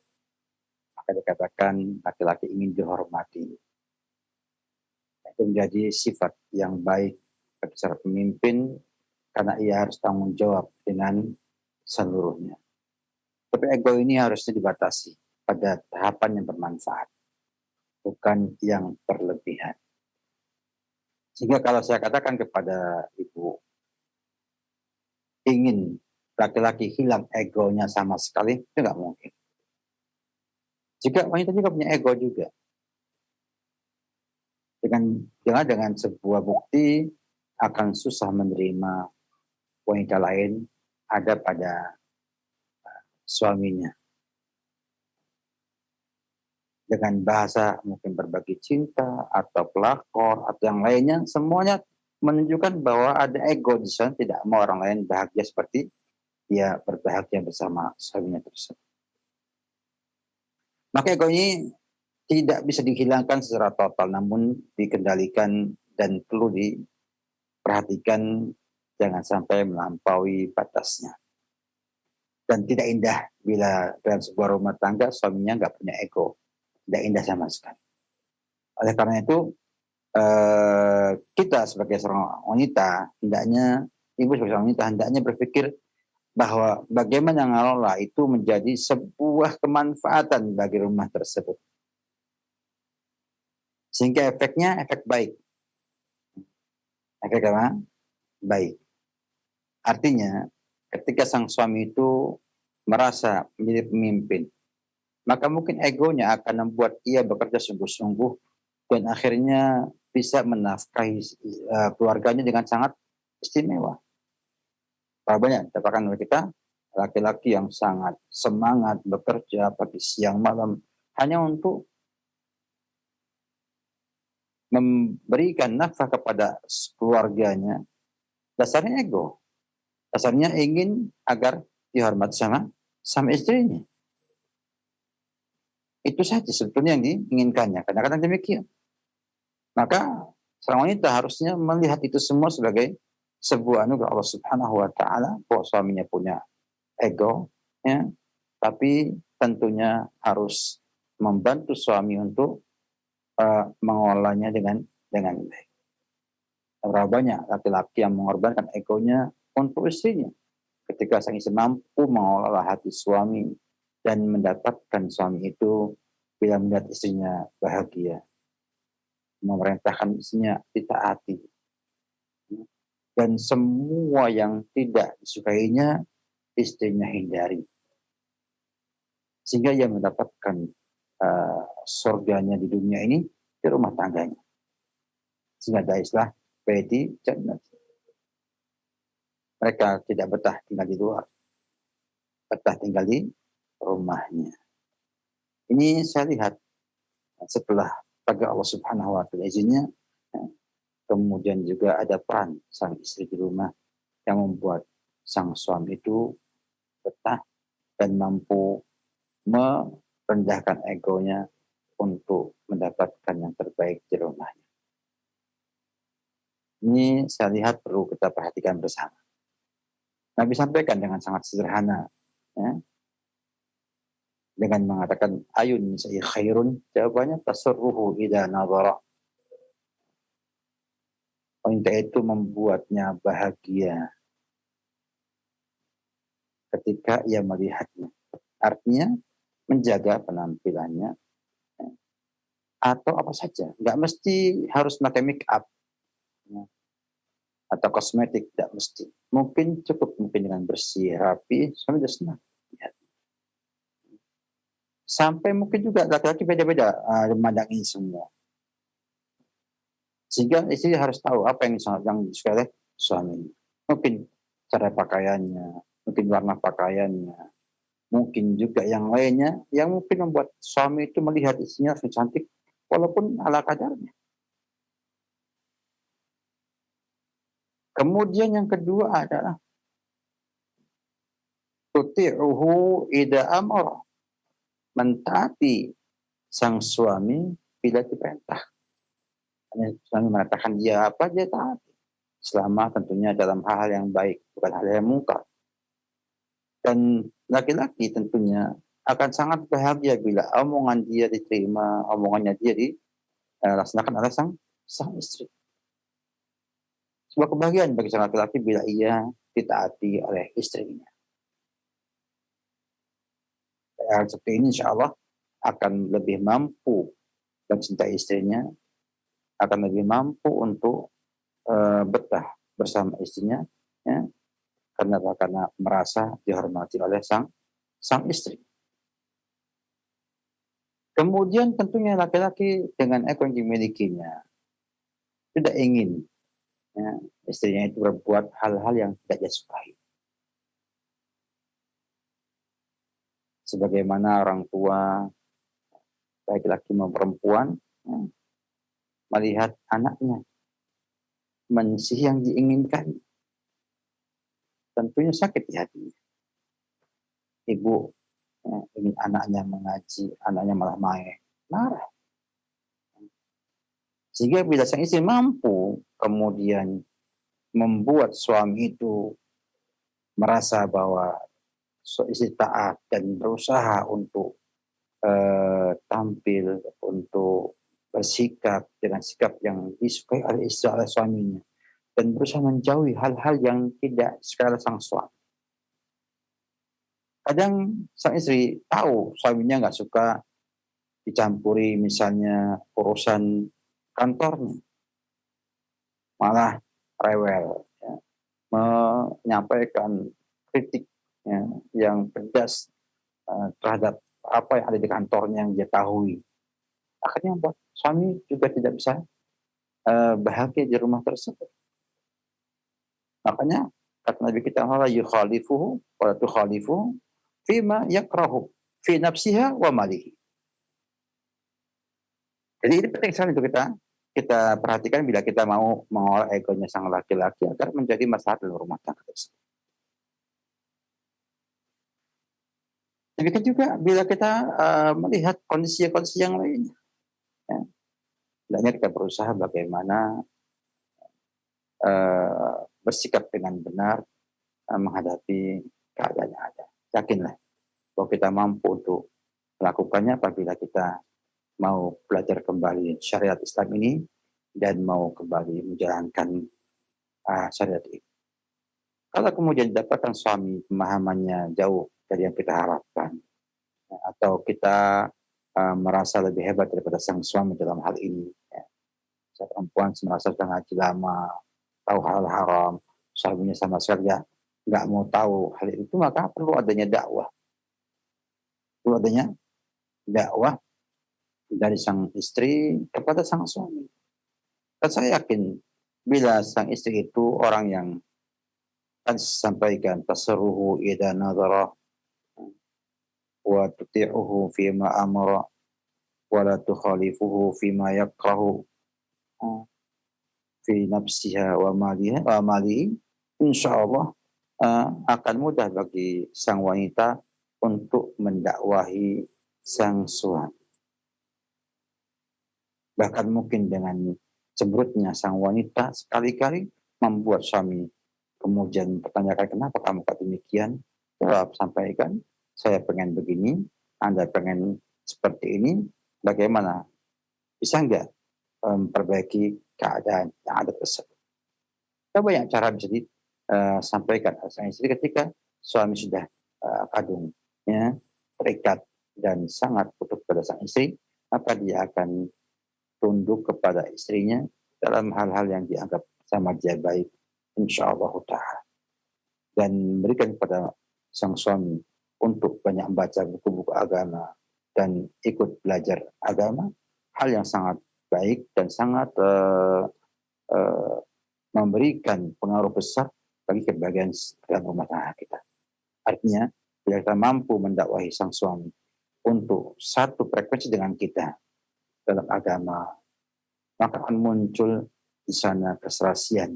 Maka dikatakan laki-laki ingin dihormati. Itu menjadi sifat yang baik bagi seorang pemimpin, karena ia harus tanggung jawab dengan seluruhnya. Tapi ego ini harusnya dibatasi pada tahapan yang bermanfaat, bukan yang berlebihan. Sehingga kalau saya katakan kepada ibu, ingin laki-laki hilang egonya sama sekali, itu nggak mungkin. Jika wanita juga punya ego juga. Dengan sebuah bukti akan susah menerima wanita lain ada pada suaminya. Dengan bahasa mungkin berbagi cinta atau pelakor atau yang lainnya, semuanya menunjukkan bahwa ada ego di sana, tidak mau orang lain bahagia seperti dia berbahagia bersama suaminya tersebut. Maka ego ini tidak bisa dihilangkan secara total, namun dikendalikan dan perlu diperhatikan jangan sampai melampaui batasnya. Dan tidak indah bila dalam sebuah rumah tangga suaminya nggak punya ego, tidak indah sama sekali. Oleh karena itu kita sebagai seorang wanita hendaknya, ibu sebagai seorang wanita hendaknya berpikir bahwa bagaimana mengelola itu menjadi sebuah kemanfaatan bagi rumah tersebut. Sehingga efeknya efek baik. Efek apa? Baik. Artinya ketika sang suami itu merasa menjadi pemimpin, maka mungkin egonya akan membuat ia bekerja sungguh-sungguh dan akhirnya bisa menafkahi keluarganya dengan sangat istimewa. Banyak dapatkan oleh kita laki-laki yang sangat semangat bekerja pagi siang malam hanya untuk memberikan nafkah kepada keluarganya. Dasarnya ego. Dasarnya ingin agar dihormati sama istrinya. Itu saja sebetulnya yang diinginkannya. Kadang-kadang demikian. Maka seorang wanita harusnya melihat itu semua sebagai sebuah anugerah Allah Subhanahu wa taala, bahwa suaminya punya ego, ya, tapi tentunya harus membantu suami untuk mengolahnya dengan baik. Berapa banyak laki-laki yang mengorbankan egonya untuk istrinya. Ketika sang istri mampu mengolah hati suami dan mendapatkan suami itu bila melihat istrinya bahagia, memerintahkan istrinya ditaati, dan semua yang tidak disukainya istrinya hindari, sehingga ia mendapatkan surganya di dunia ini di rumah tangganya. Sehingga ada istilah baiti jannah. Mereka tidak betah tinggal di luar, betah tinggal di rumahnya. Ini saya lihat setelah pada Allah Subhanahu wa taala izinnya, kemudian juga ada peran sang istri di rumah yang membuat sang suami itu betah dan mampu merendahkan egonya untuk mendapatkan yang terbaik di rumahnya. Ini saya lihat perlu kita perhatikan bersama. Nabi sampaikan dengan sangat sederhana, ya, dengan mengatakan ayun nisa'i khairun, jawabannya tasurruhu idza nadhara. Wanita itu membuatnya bahagia ketika ia melihatnya. Artinya menjaga penampilannya, ya, atau apa saja. Nggak mesti harus pakai make up, ya, atau kosmetik, tidak mesti. Mungkin cukup dengan bersih, rapi, sampai sudah senang. Ya. Sampai mungkin juga laki-laki beda-beda memandang ini semua. Sehingga istri harus tahu apa yang disukai oleh suaminya. Mungkin cara pakaiannya, mungkin warna pakaiannya, mungkin juga yang lainnya yang mungkin membuat suami itu melihat istrinya cantik walaupun ala kadarnya. Kemudian yang kedua adalah tuti'uhu idza amara, mentaati sang suami bila diperintah. Suami mengatakan dia apa, dia taati. Selama tentunya dalam hal yang baik, bukan hal yang mungkar. Dan laki-laki tentunya akan sangat bahagia bila omongan dia diterima, omongannya dia dilaksanakan oleh sang istri. Sebuah kebahagiaan bagi sang laki-laki bila ia ditaati oleh istrinya. Hal seperti ini insya Allah akan lebih mampu mencintai istrinya, akan lebih mampu untuk betah bersama istrinya, ya, Karena merasa dihormati oleh sang istri. Kemudian tentunya laki-laki dengan ego yang dimilikinya tidak ingin istrinya itu berbuat hal-hal yang tidak dia sukai. Sebagaimana orang tua, baik laki maupun perempuan, melihat anaknya mensih yang diinginkan, tentunya sakit di hatinya. Ibu ingin anaknya mengaji, anaknya malah main, marah. Sehingga bila sang istri mampu kemudian membuat suami itu merasa bahwa istri taat dan berusaha untuk tampil, untuk bersikap dengan sikap yang disukai oleh istri, oleh suaminya, dan berusaha menjauhi hal-hal yang tidak disukai oleh sang suami. Kadang sang istri tahu suaminya nggak suka dicampuri misalnya urusan kantornya, malah rewel, menyampaikan kritik yang pedas terhadap apa yang ada di kantornya yang dia tahui. Akhirnya membuat suami juga tidak bisa bahagia di rumah tersebut. Makanya kata Nabi kita, la yukhalifuhu wa la tukhalifuhu fima yakrahu fi nafsiha wa malihi. Jadi ini penting sekali untuk kita perhatikan bila kita mau mengolah egonya sang laki-laki agar menjadi maslahat dalam rumah tangga tersebut. Demikian juga bila kita melihat kondisi-kondisi yang lainnya. Hendaknya kita berusaha bagaimana bersikap dengan benar menghadapi keadaan yang ada. Yakinlah bahwa kita mampu untuk melakukannya apabila kita mau belajar kembali syariat Islam ini dan mau kembali menjalankan syariat ini. Kalau kemudian dapatkan suami pemahamannya jauh dari yang kita harapkan, atau kita merasa lebih hebat daripada sang suami dalam hal ini, perempuan merasa sudah ngaji lama, tahu hal haram, suaminya sama sekali nggak mau tahu hal itu, maka perlu adanya dakwah. Perlu adanya dakwah dari sang istri kepada sang suami. Dan saya yakin bila sang istri itu orang yang kan sampaikan tasarruhu idza nadhara wa tuti'uhu fima amara wa la tukhalifuhu fima yakrahu fi nafsiha wa malihi, insyaallah akan mudah bagi sang wanita untuk mendakwahi sang suami. Bahkan mungkin dengan cemberutnya sang wanita sekali-kali membuat suami kemudian bertanyakan, kenapa kamu kata demikian? Jawab, sampaikan, saya pengen begini, Anda pengen seperti ini, bagaimana? Bisa nggak memperbaiki keadaan yang ada tersebut? Banyak cara bisa disampaikan sang istri ketika suami sudah kadung, terikat dan sangat butuh pada sang istri, maka dia akan tunduk kepada istrinya dalam hal-hal yang dianggap sama dia baik, insyaallah ta'ala. Dan berikan kepada sang suami untuk banyak membaca buku-buku agama dan ikut belajar agama, hal yang sangat baik dan sangat memberikan pengaruh besar bagi kebahagiaan dalam rumah tangga kita. Artinya, bila kita mampu mendakwahi sang suami untuk satu frekuensi dengan kita dalam agama, maka akan muncul di sana keserasian.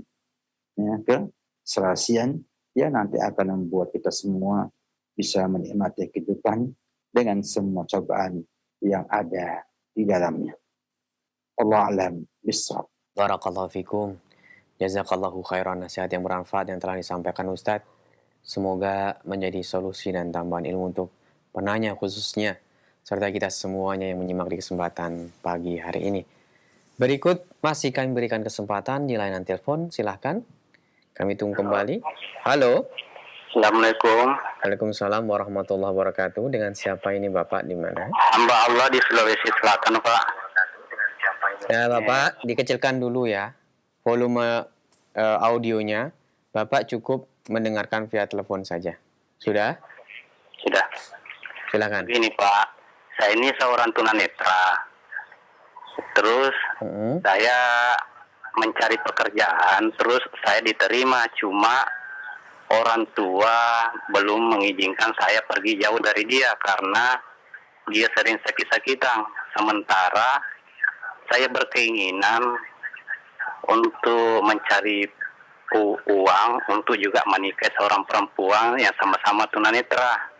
Keserasian nanti akan membuat kita semua bisa menikmati kehidupan dengan semua cobaan yang ada di dalamnya. Allah alam bissawab. Barakallahu fikum. Jazakallahu khairan, nasihat yang bermanfaat yang telah disampaikan Ustadz. Semoga menjadi solusi dan tambahan ilmu untuk penanya khususnya, serta kita semuanya yang menyimak di kesempatan pagi hari ini. Berikut masih kami berikan kesempatan di layanan telepon, silahkan. Kami tunggu kembali. Halo. Assalamualaikum. Waalaikumsalam warahmatullahi wabarakatuh. Dengan siapa ini Bapak, di mana? Hamba Allah di Sulawesi Selatan, Pak. Ya Bapak, dikecilkan dulu ya volume audionya. Bapak cukup mendengarkan via telepon saja. Sudah? Sudah. Silakan. Begini Pak, saya ini seorang tunanetra. Terus saya mencari pekerjaan, terus saya diterima, cuma orang tua belum mengizinkan saya pergi jauh dari dia karena dia sering sakit-sakitan. Sementara saya berkeinginan untuk mencari uang untuk juga menikah seorang perempuan yang sama-sama tunanetra.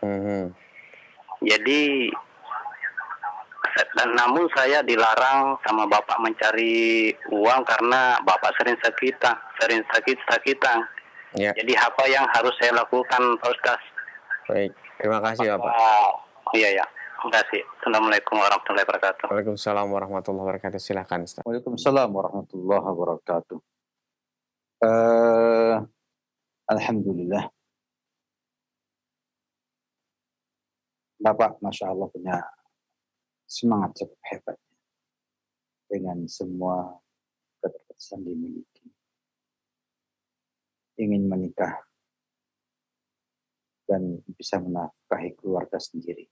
Jadi dan namun saya dilarang sama bapak mencari uang karena bapak sering sakit-sakitan. Ya. Jadi apa yang harus saya lakukan, Pak Ustaz? Baik, terima kasih Bapak. Iya ya, terima kasih. Assalamualaikum warahmatullahi wabarakatuh. Waalaikumsalam warahmatullahi wabarakatuh. Silakan Ustaz. Waalaikumsalam warahmatullahi wabarakatuh. Alhamdulillah. Bapak, Masya Allah, punya semangat cukup hebat dengan semua keterbatasan dimiliki. Ingin menikah dan bisa menafkahi keluarga sendiri.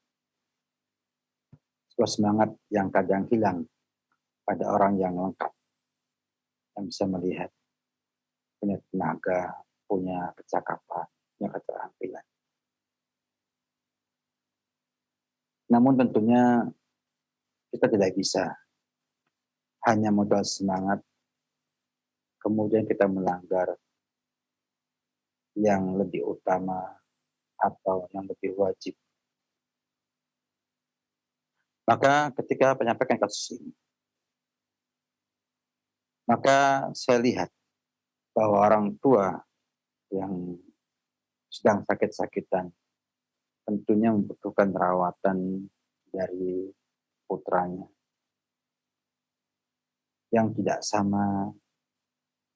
Sebuah semangat yang kadang hilang pada orang yang lengkap, yang bisa melihat, punya tenaga, punya kecakapan, punya keterampilan. Namun tentunya kita tidak bisa hanya modal semangat, kemudian kita melanggar yang lebih utama atau yang lebih wajib. Maka ketika menyampaikan kasus ini, maka saya lihat bahwa orang tua yang sedang sakit-sakitan tentunya membutuhkan rawatan dari putranya yang tidak sama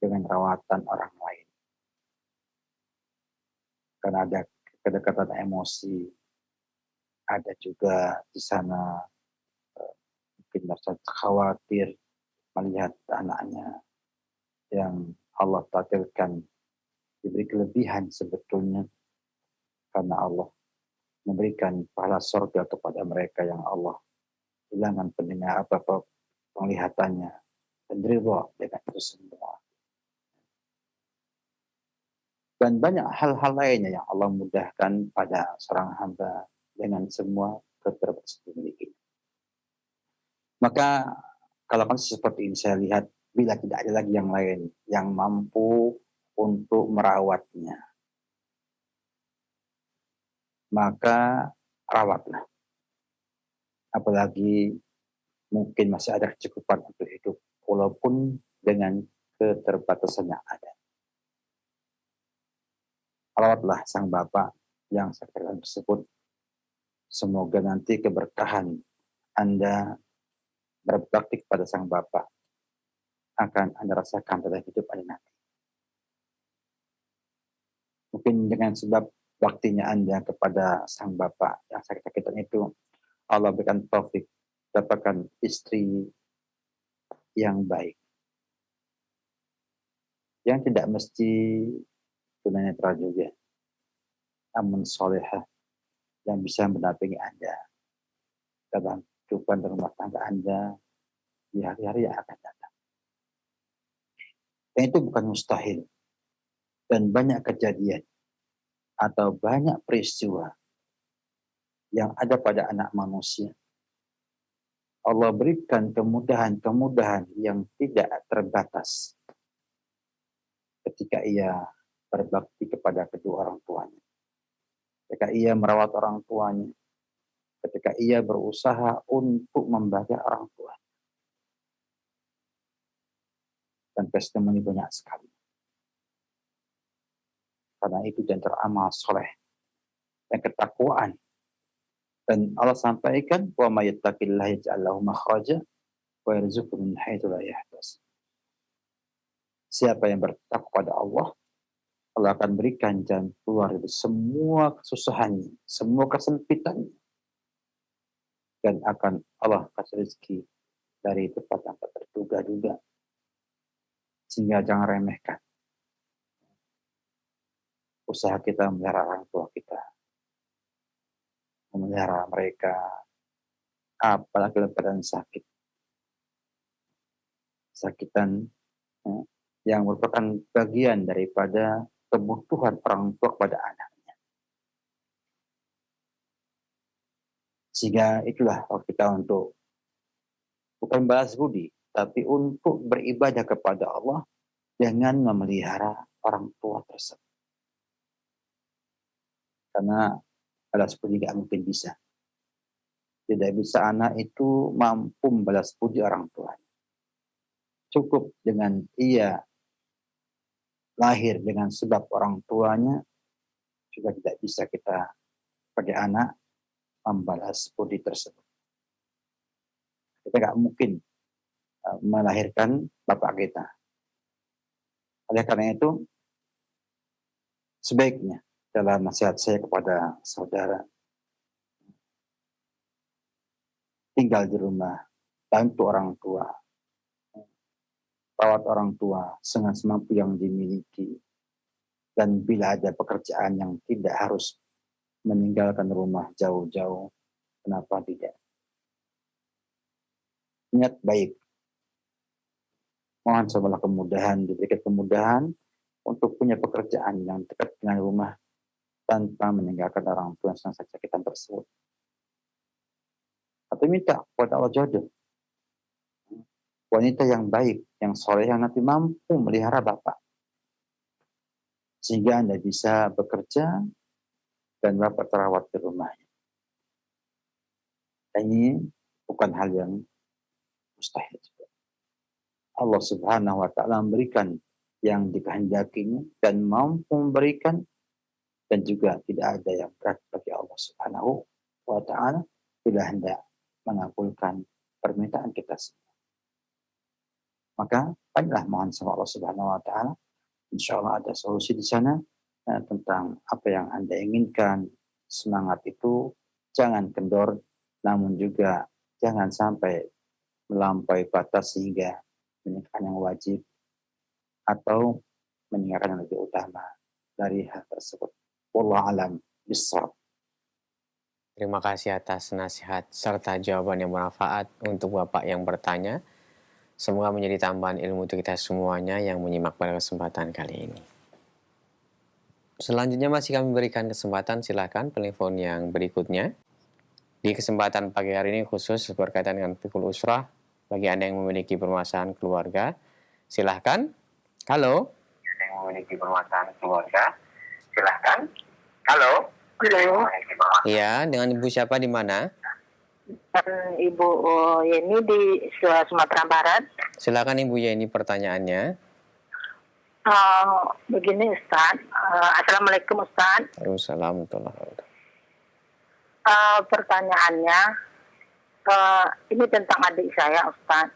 dengan rawatan orang lain. Karena ada kedekatan emosi, ada juga di sana mungkin merasa khawatir melihat anaknya yang Allah takdirkan diberi kelebihan sebetulnya karena Allah memberikan pahala surga kepada mereka yang Allah hilangkan pendengar apa penglihatannya dan ridha dengan itu semua. Dan banyak hal-hal lainnya yang Allah mudahkan pada seorang hamba dengan semua keterbatasan dimiliki. Maka kalau kan seperti ini saya lihat bila tidak ada lagi yang lain yang mampu untuk merawatnya, maka rawatlah. Apalagi mungkin masih ada kecukupan untuk hidup, walaupun dengan keterbatasan yang ada. Rawatlah sang bapak yang saya katakan tersebut. Semoga nanti keberkahan Anda berbakti kepada sang bapak akan Anda rasakan dalam hidup Anda nanti. Mungkin dengan sebab baktinya Anda kepada sang bapak yang sakit-sakitan itu, Allah berikan taufik, dapatkan istri yang baik. Yang tidak mesti tunanetra juga, namun solehah yang bisa mendampingi Anda dalam kehidupan dan rumah tangga Anda di hari-hari yang akan datang. Dan itu bukan mustahil. Dan banyak kejadian atau banyak peristiwa yang ada pada anak manusia. Allah berikan kemudahan-kemudahan yang tidak terbatas ketika ia berbakti kepada kedua orang tuanya. Ketika ia merawat orang tuanya. Ketika ia berusaha untuk membahagiakan orang tua. Dan testimoni banyak sekali. Karena itu dan teramal soleh dan ketakwaan. Dan Allah sampaikan, wa may yattaqillaha yaj'al lahu makhraja wa yarzuqhu min haitsu la yahtasib. Siapa yang bertakwa kepada Allah, Allah akan berikan jalan keluar dari semua kesusahannya, semua kesempitannya. Dan akan Allah kasih rezeki dari tempat yang tak terduga-duga. Sehingga jangan remehkan. usaha kita memelihara orang tua kita, memelihara mereka, apalagi dalam keadaan sakit, sakitan yang merupakan bagian daripada kebutuhan orang tua kepada anaknya. Sehingga itulah waktu kita untuk bukan balas budi, tapi untuk beribadah kepada Allah dengan memelihara orang tua tersebut. Karena balas budi tidak mungkin bisa. Tidak bisa anak itu mampu membalas budi orang tuanya. Cukup dengan ia lahir dengan sebab orang tuanya, juga tidak bisa kita sebagai anak membalas budi tersebut. Kita nggak mungkin melahirkan bapak kita. Oleh karena itu, sebaiknya dalam nasihat saya kepada saudara, tinggal di rumah, bantu orang tua, rawat orang tua semampu yang dimiliki, dan bila ada pekerjaan yang tidak harus meninggalkan rumah jauh-jauh, kenapa tidak? Niat baik. Mohon semoga kemudahan, diberikan kemudahan untuk punya pekerjaan yang dekat dengan rumah tanpa meninggalkan orang tua yang sedang sakitan tersebut. Atau minta kepada Allah jodoh. Wanita yang baik, yang soleh, yang nanti mampu melihara bapak. Sehingga Anda bisa bekerja dan bapak terawat di rumahnya. Ini bukan hal yang mustahil. Allah Subhanahu wa Ta'ala memberikan yang dikehendakinya dan mampu memberikan, dan juga tidak ada yang berat bagi Allah Subhanahu wa Ta'ala bila hendak mengabulkan permintaan kita semua. Maka banyak mohon sama Allah Subhanahu wa Ta'ala. Insya Allah ada solusi di sana tentang apa yang Anda inginkan. Semangat itu jangan kendor, namun juga jangan sampai melampaui batas sehingga meninggalkan yang wajib atau meninggalkan yang lebih utama dari hal tersebut. Wallahu a'lam bishawab. Terima kasih atas nasihat serta jawaban yang bermanfaat untuk Bapak yang bertanya. Semoga menjadi tambahan ilmu untuk kita semuanya yang menyimak pada kesempatan kali ini. Selanjutnya masih kami berikan kesempatan, silakan telepon yang berikutnya. Di kesempatan pagi hari ini khusus berkaitan dengan fikul usrah, bagi Anda yang memiliki permasalahan keluarga, silahkan. Halo. Anda yang memiliki permasalahan keluarga, silahkan. Halo. Halo. Iya, dengan Ibu siapa di mana? Ibu Yeni di Sumatera Barat. Silakan Ibu Yeni pertanyaannya. Begini Ustaz. Assalamualaikum Ustaz. Waalaikumsalam warahmatullahi wabarakatuh. Pertanyaannya, ini tentang adik saya Ustaz.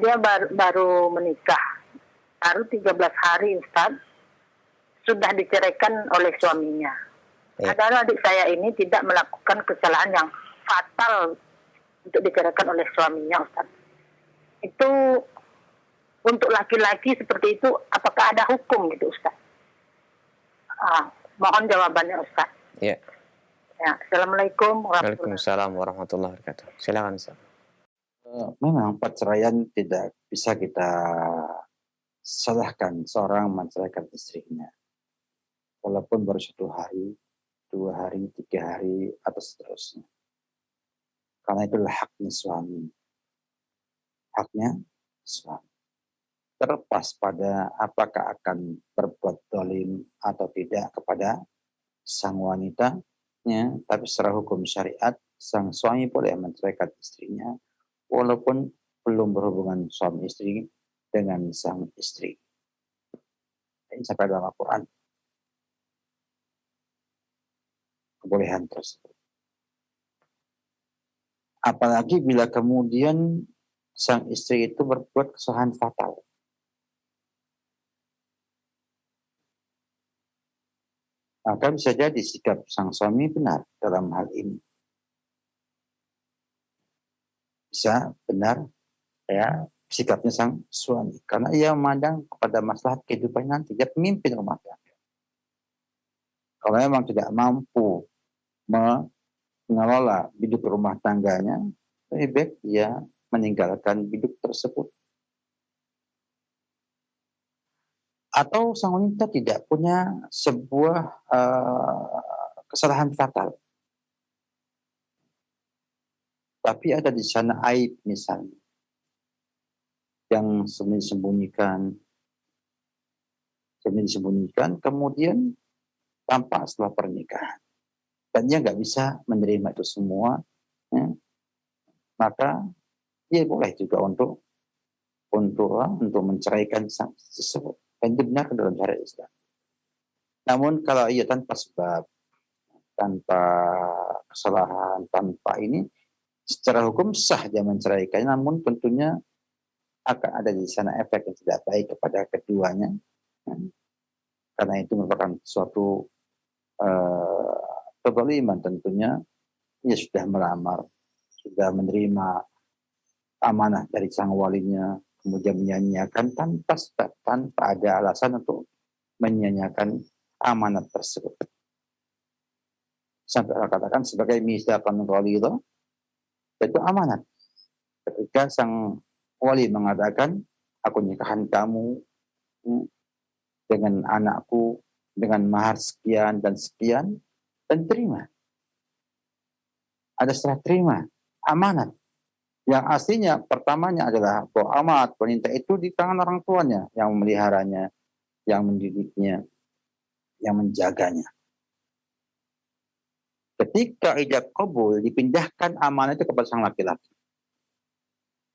Dia baru menikah, baru 13 hari Ustaz, sudah diceraikan oleh suaminya. Padahal adik saya ini tidak melakukan kesalahan yang fatal untuk diceraikan oleh suaminya Ustaz. Itu untuk laki-laki seperti itu, apakah ada hukum gitu Ustaz? Mohon jawabannya Ustaz. Ya. Ya, Assalamualaikum warahmatullahi Waalaikumsalam warahmatullahi wabarakatuh. Silakan Ustaz. Memang perceraian tidak bisa kita salahkan seorang menceraikan istrinya. Walaupun baru 1 hari, 2 hari, 3 hari, atau seterusnya. Karena itulah haknya suami. Haknya suami. Terlepas pada apakah akan berbuat zalim atau tidak kepada sang wanita, tapi secara hukum syariat, sang suami boleh menceraikan istrinya, walaupun belum berhubungan suami istri dengan sang istri. Ini sampai dalam Al-Quran. Kebolehan tersebut. Apalagi bila kemudian sang istri itu berbuat kesalahan fatal. Maka bisa jadi sikap sang suami benar dalam hal ini. Bisa benar ya sikapnya sang suami. Karena ia memandang kepada masalah kehidupan nanti. Dia pemimpin rumah tangga. Kalau memang tidak mampu mengelola hidup rumah tangganya, lebih baik dia meninggalkan hidup tersebut. Atau sang wanita tidak punya sebuah kesalahan fatal, tapi ada di sana aib misalnya yang disembunyikan, kemudian tampak setelah pernikahan, dan dia nggak bisa menerima itu semua, ya, maka dia boleh juga untuk menceraikan sang tersebut, dan itu benar dalam syariat Islam. Namun kalau ia tanpa sebab, tanpa kesalahan, tanpa ini, secara hukum sah dia menceraikan, namun tentunya akan ada di sana efek yang tidak baik kepada keduanya, karena itu merupakan suatu kezaliman. Tentunya ia sudah melamar, sudah menerima amanah dari sang walinya, kemudian menyanyiakan tanpa sebab, tanpa ada alasan untuk menyanyiakan amanat tersebut. Sampai Allah katakan sebagai mitsaqan ghalidha, itu amanat. Ketika sang wali mengatakan, aku nikahkan kamu dengan anakku dengan mahar sekian dan sekian, dan terima. Ada serah terima, amanat. Yang aslinya pertamanya adalah bahwa amanat wanita itu di tangan orang tuanya yang memeliharanya, yang mendidiknya, yang menjaganya. Ketika ijab qabul, dipindahkan amanat itu kepada sang laki-laki.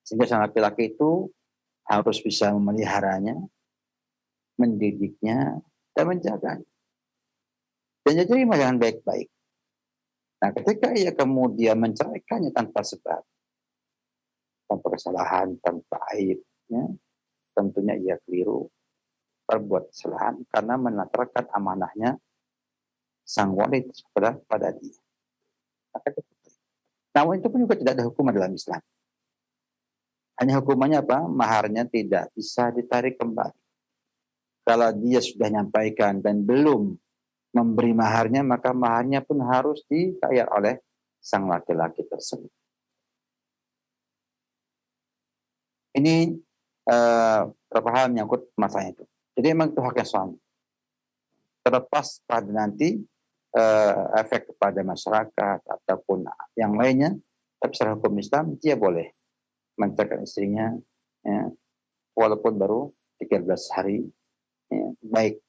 Sehingga sang laki-laki itu harus bisa memeliharanya, mendidiknya, dan menjaganya. Dan dia terima dengan baik-baik. Nah, ketika ia kemudian menceraikannya tanpa sebab, tanpa kesalahan, tanpa aibnya, tentunya ia keliru, berbuat kesalahan karena menatarkan amanahnya sang wali pada dia. Namun itu pun juga tidak ada hukuman dalam Islam. Hanya hukumannya apa? Maharnya tidak bisa ditarik kembali. Kalau dia sudah nyampaikan dan belum memberi maharnya, maka maharnya pun harus dibayar oleh sang laki-laki tersebut. Ini beberapa hal menyangkut masalah itu. Jadi memang itu haknya suami. Terlepas pada nanti efek kepada masyarakat ataupun yang lainnya, tapi secara hukum Islam dia boleh menceraikan istrinya, ya, walaupun baru 13 hari, ya, baik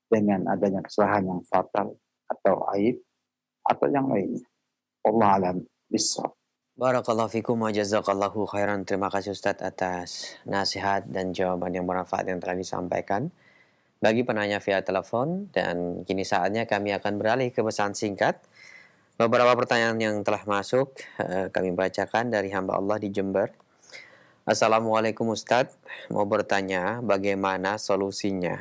dengan adanya kesalahan yang fatal atau aib atau yang lainnya. Wallahu a'lam bishawab. Barakallahu fikum wa jazakallahu khairan. Terima kasih Ustadz atas nasihat dan jawaban yang bermanfaat yang telah disampaikan bagi penanya via telepon. Dan kini saatnya kami akan beralih ke pesan singkat. Beberapa pertanyaan yang telah masuk kami bacakan dari hamba Allah di Jember. Assalamualaikum Ustadz, mau bertanya bagaimana solusinya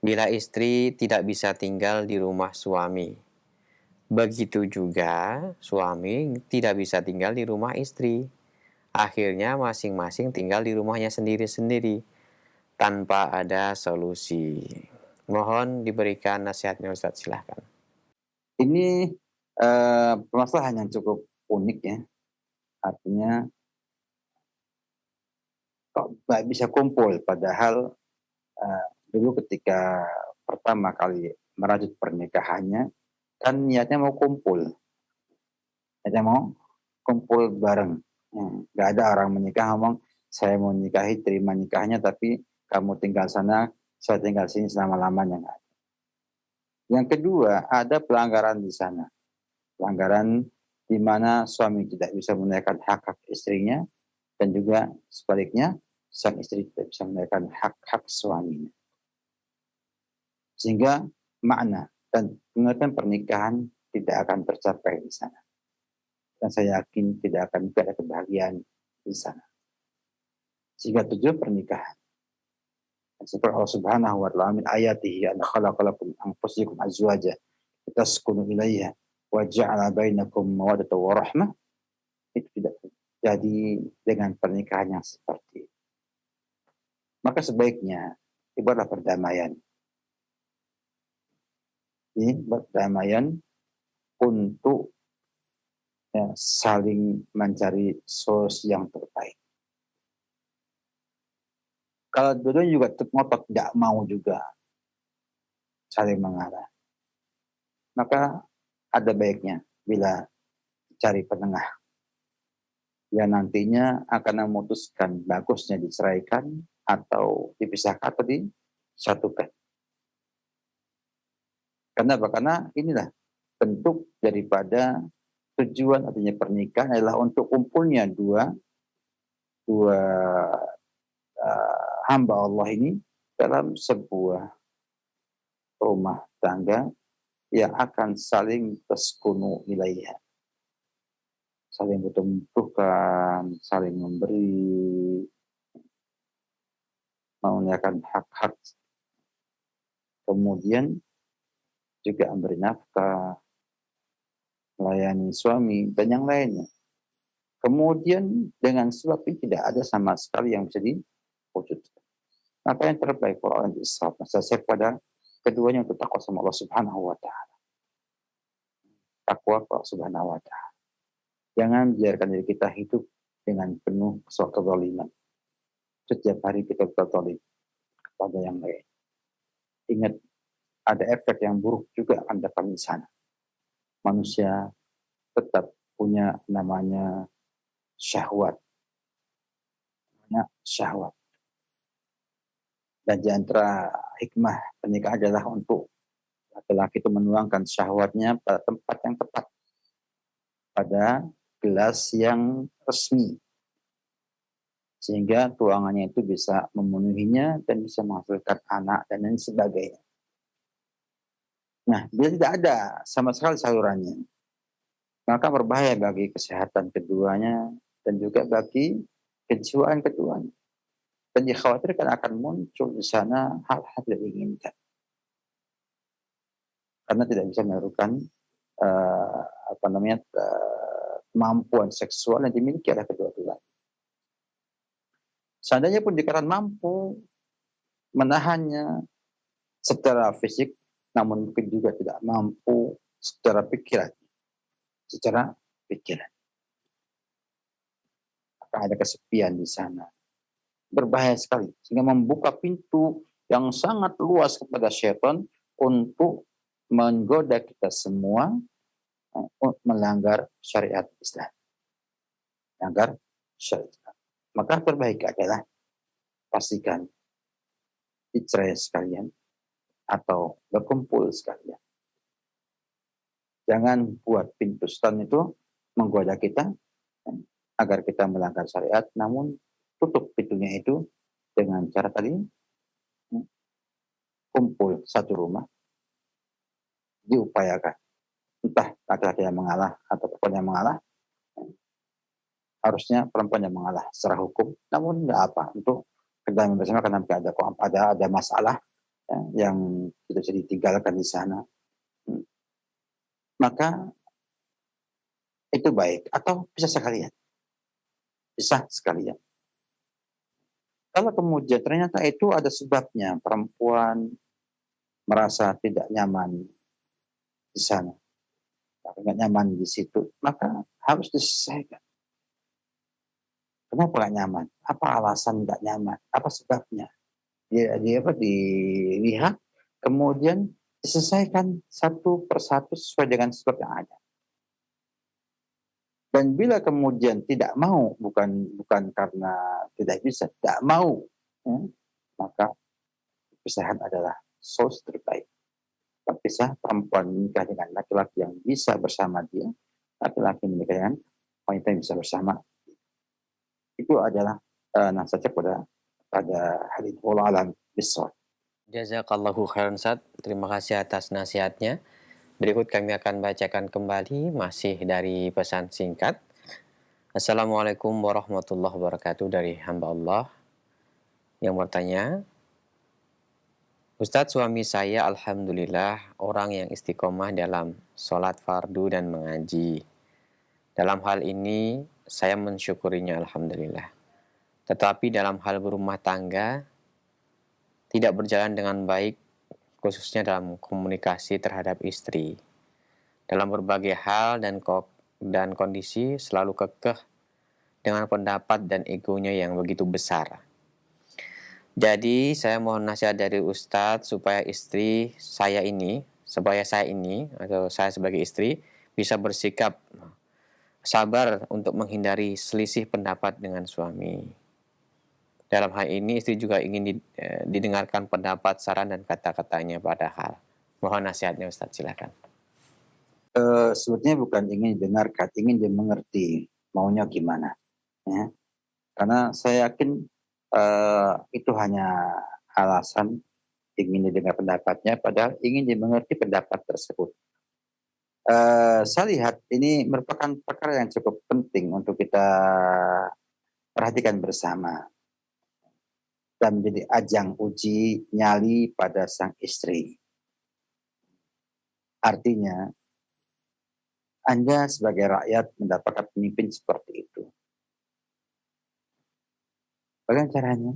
bila istri tidak bisa tinggal di rumah suami. Begitu juga suami tidak bisa tinggal di rumah istri. Akhirnya masing-masing tinggal di rumahnya sendiri-sendiri tanpa ada solusi. Mohon diberikan nasihatnya Ustadz, silahkan. Ini permasalahan yang cukup unik ya. Artinya kok nggak bisa kumpul, padahal dulu ketika pertama kali merajut pernikahannya, kan niatnya mau kumpul. Niatnya mau kumpul bareng. Nggak ada orang menikah ngomong, saya mau nikahi, terima nikahnya, tapi kamu tinggal sana, saya tinggal sini selama-lamanya. Yang kedua, ada pelanggaran di sana. Pelanggaran di mana suami tidak bisa menunaikan hak-hak istrinya, dan juga sebaliknya, sang istri tidak bisa menunaikan hak-hak suaminya. Sehingga makna dan pengertian pernikahan tidak akan tercapai di sana. Dan saya yakin tidak akan ada kebahagiaan di sana. Sehingga tujuan pernikahan. Seperti Allah Subhanahu wa ta'ala min ayatihi an khalaqalakum anfusakum azwaja litaskunu ilaiha wa ja'ala bainakum mawaddatan wa rahmah. Itu tidak terjadi dengan pernikahan yang seperti itu. Maka sebaiknya dibuatlah perdamaian. Ini perdamaian untuk saling mencari solusi yang terbaik. Kalau dua-duanya juga ngotot tidak mau juga saling mengalah, maka ada baiknya bila cari penengah yang nantinya akan memutuskan bagusnya diceraikan atau dipisahkan atau disatukan. Kenapa? Karena inilah bentuk daripada tujuan adanya pernikahan adalah untuk kumpulnya dua hamba Allah ini dalam sebuah rumah tangga yang akan saling taskunu ilaiha, saling butuh-butuhkan, saling memberi, menunaikan hak-hak, kemudian juga memberi nafkah, melayani suami, dan yang lainnya. Kemudian dengan sebab ini tidak ada sama sekali yang bisa diwujudkan. Maka yang terbaik Quran Islam saya pada keduanya untuk takwa sama Allah Subhanahu wa Ta'ala. Takwa Allah Subhanahu wa Ta'ala. Jangan biarkan diri kita hidup dengan penuh suatu kezaliman. Setiap hari kita berzalim kepada yang lain. Ingat, ada efek yang buruk juga akan datang di sana. Manusia tetap punya namanya syahwat. Syahwat. Dan di antara hikmah pernikahan adalah untuk laki-laki itu menuangkan syahwatnya pada tempat yang tepat. Pada gelas yang resmi. Sehingga tuangannya itu bisa memenuhinya dan bisa menghasilkan anak dan lain sebagainya. Nah, bila tidak ada sama sekali salurannya, maka berbahaya bagi kesehatan keduanya dan juga bagi kejiwaan keduanya. Dan dikhawatirkan akan muncul di sana hal-hal tidak diinginkan. Karena tidak bisa melakukan kemampuan seksual yang dimiliki oleh kedua-duanya. Seandainya pun dikatakan mampu menahannya secara fisik, namun mungkin juga tidak mampu secara pikiran. Akan ada kesepian di sana. Berbahaya sekali. Sehingga membuka pintu yang sangat luas kepada syaitan untuk menggoda kita semua untuk melanggar syariat Islam. Melanggar syariat Islam. Maka terbaik adalah pastikan dicerai sekalian atau berkumpul sekalian. Jangan buat pintu setan itu menggoda kita agar kita melanggar syariat, namun tutup pintunya itu dengan cara tadi kumpul satu rumah, diupayakan. Entah laki-laki yang mengalah atau perempuan yang mengalah, harusnya perempuan yang mengalah secara hukum, namun tidak apa, untuk kedamaian bersama karena ada masalah yang tidak bisa ditinggalkan di sana. Maka itu baik, atau bisa sekalian. Kalau kemudian ternyata itu ada sebabnya, perempuan merasa tidak nyaman di sana, tidak nyaman di situ, maka harus diselesaikan. Kenapa nggak nyaman? Apa alasan nggak nyaman? Apa sebabnya? Dilihat, kemudian diselesaikan satu persatu sesuai dengan sebab yang ada. Dan bila kemudian tidak mau, bukan karena tidak bisa, tidak mau, maka perpisahan adalah solusi terbaik. Berpisah, perempuan menikah dengan laki-laki yang bisa bersama dia, laki-laki menikah dengan wanita yang bisa bersama. Itu adalah nasihat pada hal ini. Wallahu a'lam bishawab. Jazakallahu khairan Ustaz. Terima kasih atas nasihatnya. Berikut kami akan bacakan kembali masih dari pesan singkat. Assalamualaikum warahmatullahi wabarakatuh dari hamba Allah yang bertanya, Ustadz, suami saya alhamdulillah orang yang istiqomah dalam sholat fardu dan mengaji. Dalam hal ini saya mensyukurinya alhamdulillah. Tetapi dalam hal berumah tangga tidak berjalan dengan baik khususnya dalam komunikasi terhadap istri. Dalam berbagai hal dan kondisi selalu kekeh dengan pendapat dan egonya yang begitu besar. Jadi saya mohon nasihat dari Ustadz supaya saya ini atau saya sebagai istri bisa bersikap sabar untuk menghindari selisih pendapat dengan suami. Dalam hal ini istri juga ingin didengarkan pendapat, saran dan kata-katanya padahal. Mohon nasihatnya Ustadz, silakan. Sebetulnya bukan ingin didengarkan, ingin dimengerti maunya gimana. Ya. Karena saya yakin itu hanya alasan ingin didengar pendapatnya, padahal ingin dimengerti pendapat tersebut. Saya lihat ini merupakan perkara yang cukup penting untuk kita perhatikan bersama dan menjadi ajang uji nyali pada sang istri. Artinya, Anda sebagai rakyat mendapatkan pemimpin seperti itu. Bagaimana caranya?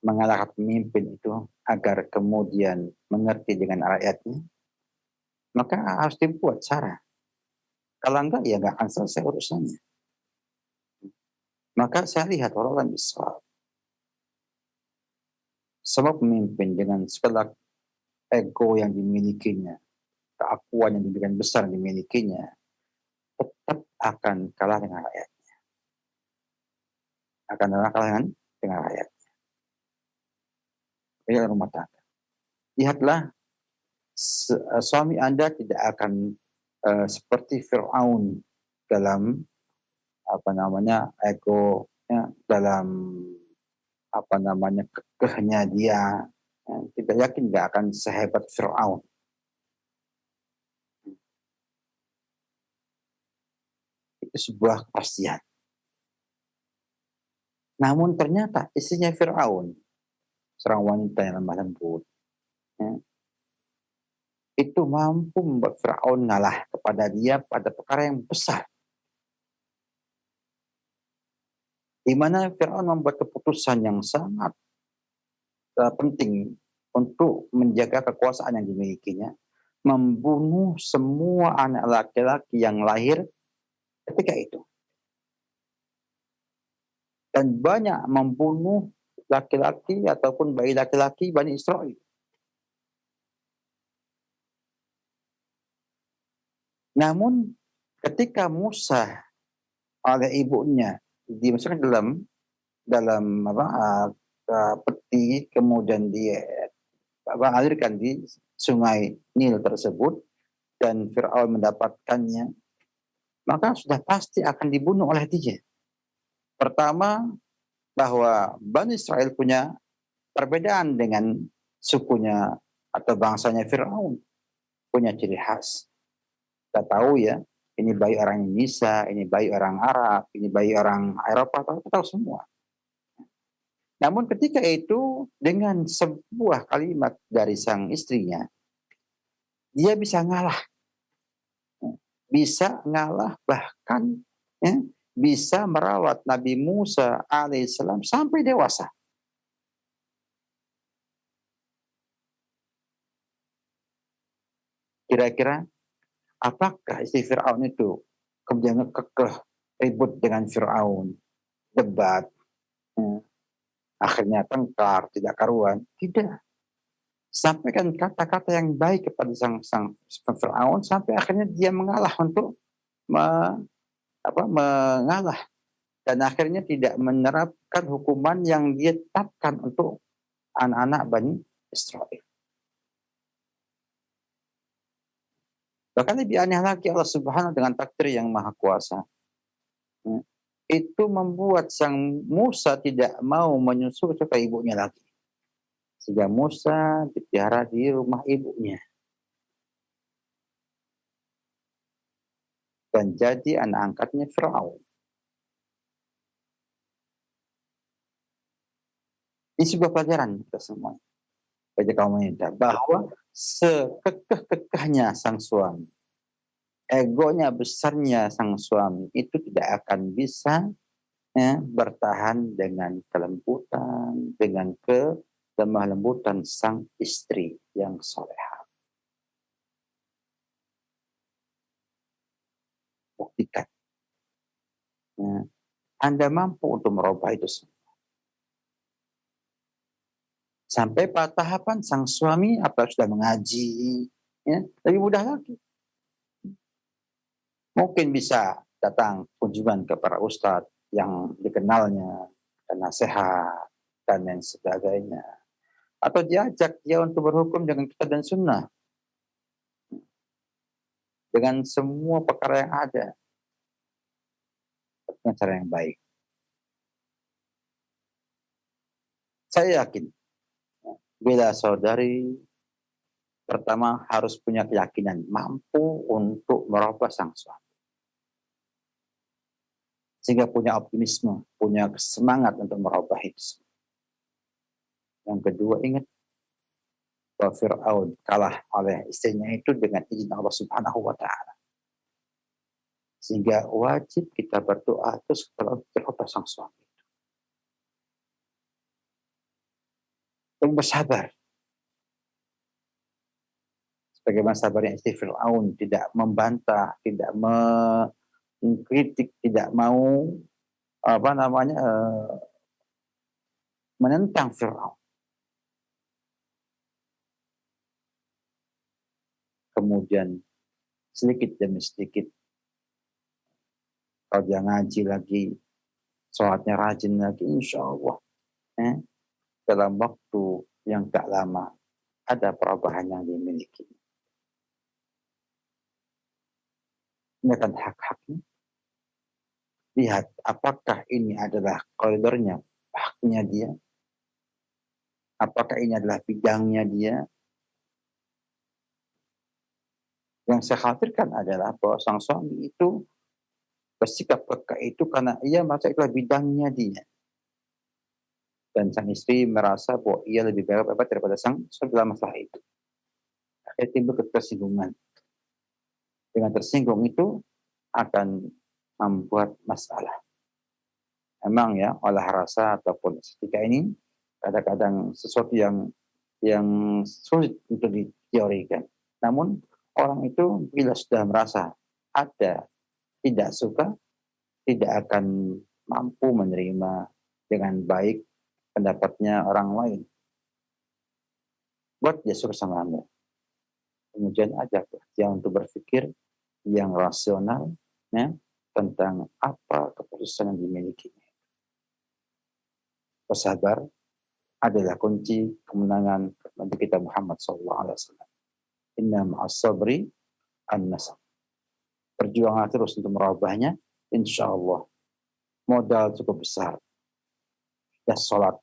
Mengalahkan pemimpin itu agar kemudian mengerti dengan rakyatnya, maka harus dibuat cara. Kalau enggak, ya enggak akan selesai urusannya. Maka saya lihat orang Islam, semua pemimpin dengan segala ego yang dimilikinya, keakuan yang demikian besar yang dimilikinya, tetap akan kalah dengan rakyatnya. Akan kalah dengan rakyatnya. Ini rumah tangga. Lihatlah, suami Anda tidak akan seperti Fir'aun dalam ego, ya, dalam kekehnya dia. Ya, tidak yakin tidak akan sehebat Fir'aun. Itu sebuah kepastian. Namun ternyata istrinya Fir'aun, seorang wanita yang lemah lembut, ya, itu mampu membuat Fir'aun ngalah kepada dia pada perkara yang besar. Di mana Fir'aun membuat keputusan yang sangat penting untuk menjaga kekuasaan yang dimilikinya, membunuh semua anak laki-laki yang lahir ketika itu. Dan banyak membunuh laki-laki ataupun bayi laki-laki Bani Israel. Namun ketika Musa oleh ibunya dimasukkan dalam peti, kemudian alirkan di sungai Nil tersebut, dan Fir'aun mendapatkannya, maka sudah pasti akan dibunuh oleh dia. Pertama, bahwa Bani Israel punya perbedaan dengan sukunya atau bangsanya Fir'aun, punya ciri khas. Kita tahu ya, ini bayi orang Indonesia, ini bayi orang Arab, ini bayi orang Eropa, kita tahu semua. Namun ketika itu dengan sebuah kalimat dari sang istrinya, dia bisa ngalah. Bisa ngalah, bahkan ya, bisa merawat Nabi Musa alaihissalam sampai dewasa. Kira-kira apakah istri Fir'aun itu kemudian kekeh ribut dengan Fir'aun, debat, akhirnya tengkar, tidak karuan? Tidak. Sampaikan kata-kata yang baik kepada sang Fir'aun sampai akhirnya dia mengalah untuk mengalah, dan akhirnya tidak menerapkan hukuman yang dia tetapkan untuk anak-anak Bani Israel. Bahkan lebih aneh lagi, Allah Subhanahu dengan takdir yang maha kuasa, itu membuat sang Musa tidak mau menyusul ke ibunya lagi, sehingga Musa dipelihara di rumah ibunya dan jadi anak angkatnya Fir'aun. Ini sebuah pelajaran kita semua, bagi kaum wanita, bahwa sekekeh-kekehnya sang suami, egonya besarnya sang suami, itu tidak akan bisa bertahan dengan kelembutan, dengan lemah lembutan sang istri yang soleha. Buktikan. Ya, Anda mampu untuk merubah itu semua. Sampai pada tahapan sang suami apabila sudah mengaji, ya, lebih mudah lagi. Mungkin bisa datang kunjungan ke para ustadz yang dikenalnya, dan nasihat, dan lain sebagainya. Atau diajak dia untuk berhukum dengan kitab dan sunnah. Dengan semua perkara yang ada. Dengan cara yang baik. Saya yakin, bila saudari pertama harus punya keyakinan mampu untuk merubah sang suami. Sehingga punya optimisme, punya semangat untuk merubah itu. Yang kedua, ingat bahwa Fir'aun kalah oleh istrinya itu dengan izin Allah Subhanahu wa Ta'ala. Sehingga wajib kita berdoa terus kalau terubah sang suami. Dan bersabar. Sebagaimana sabarnya istri Fir'aun, tidak membantah, tidak mengkritik, tidak mau menentang Fir'aun. Kemudian sedikit demi sedikit, kalau dia ngaji lagi, sholatnya rajin lagi, insya Allah, dalam waktu yang tak lama, ada perubahan yang dimiliki. Ini kan hak-haknya. Lihat, apakah ini adalah koridornya, haknya dia? Apakah ini adalah bidangnya dia? Yang saya khawatirkan adalah bahwa sang suami itu bersikap peka itu karena ia merasa itulah bidangnya dia. Dan sang istri merasa bahwa ia lebih baik daripada sang suami dalam masalah itu. Akhirnya timbul ketersinggungan. Dengan tersinggung itu akan membuat masalah. Emang ya, olah rasa ataupun estetika ini kadang-kadang sesuatu yang sulit untuk diteorikan. Namun orang itu bila sudah merasa ada tidak suka, tidak akan mampu menerima dengan baik pendapatnya orang lain. Buat dia suka sama Anda. Kemudian ajak dia untuk berpikir yang rasional ya, tentang apa keputusan yang dimilikinya. Bersabar adalah kunci kemenangan Nabi kita Muhammad SAW. Inna ma'as sabri an-nasr. Perjuangan terus untuk merubahnya, insya Allah modal cukup besar. Sudah sholat,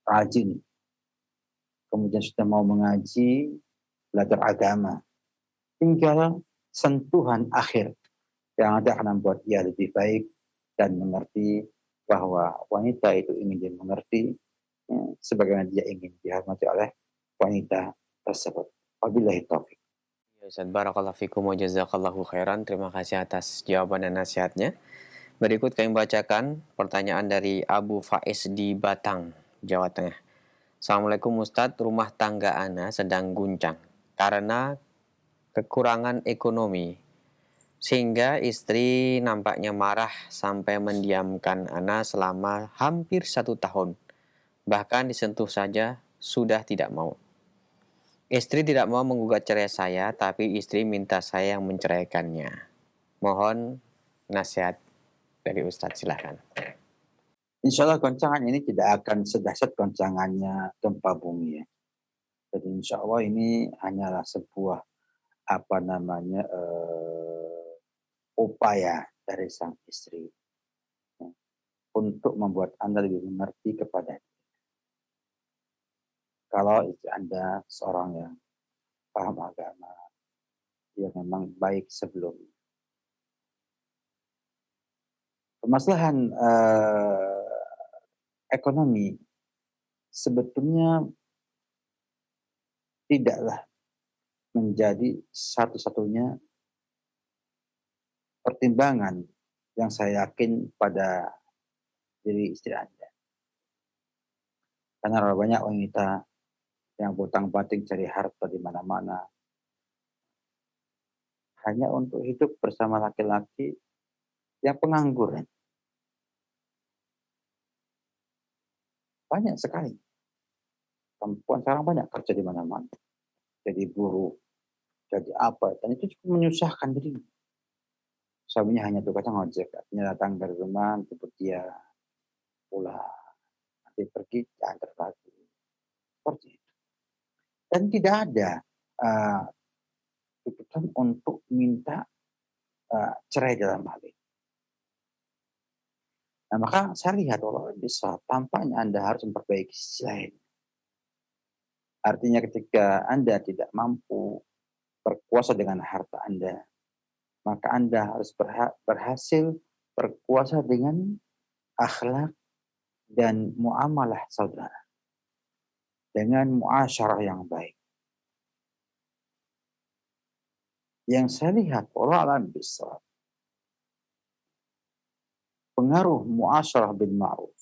rajin, kemudian sudah mau mengaji, belajar agama. Tinggal sentuhan akhir yang ada akan membuat dia lebih baik dan mengerti bahwa wanita itu ingin dia mengerti sebagaimana dia ingin dihormati oleh wanita tersebut. Wabillahi taufiq. Ustaz, barakallahu fikum wa jazakallahu khairan. Terima kasih atas jawaban dan nasihatnya. Berikut kami bacakan pertanyaan dari Abu Faiz di Batang, Jawa Tengah. Assalamualaikum Ustadz, rumah tangga Ana sedang guncang karena kekurangan ekonomi. Sehingga istri nampaknya marah sampai mendiamkan Ana selama hampir 1 tahun. Bahkan disentuh saja sudah tidak mau. Istri tidak mau menggugat cerai saya, tapi istri minta saya yang menceraikannya. Mohon nasihat dari Ustadz, silahkan. Insya Allah goncangan ini tidak akan sedahsyat goncangannya gempa bumi ya. Jadi insya Allah ini hanyalah sebuah upaya dari sang istri ya, untuk membuat Anda lebih mengerti kepada dia. Kalau istri Anda seorang yang paham agama, yang memang baik sebelumnya. Permasalahan ekonomi sebetulnya tidaklah menjadi satu-satunya pertimbangan yang saya yakin pada diri istri Anda. Karena banyak wanita yang butang-bating cari harta di mana-mana hanya untuk hidup bersama laki-laki yang pengangguran. Banyak sekali. Perempuan sekarang banyak kerja di mana-mana. Jadi buruh, jadi apa. Dan itu cukup menyusahkan diri. Suaminya hanya tukang ojek. Artinya datang dari rumah, jemput dia, pulang. Nanti pergi, antar lagi. Seperti itu. Dan tidak ada tuntutan untuk minta cerai dalam hal ini. Nah, maka saya lihat kalau bisa, tampaknya Anda harus memperbaiki sisi lain. Artinya ketika Anda tidak mampu berkuasa dengan harta Anda, maka Anda harus berhasil berkuasa dengan akhlak dan muamalah saudara. Dengan muasyarah yang baik. Yang saya lihat, Allah alam bisa. Pengaruh muasyarah bil ma'ruf.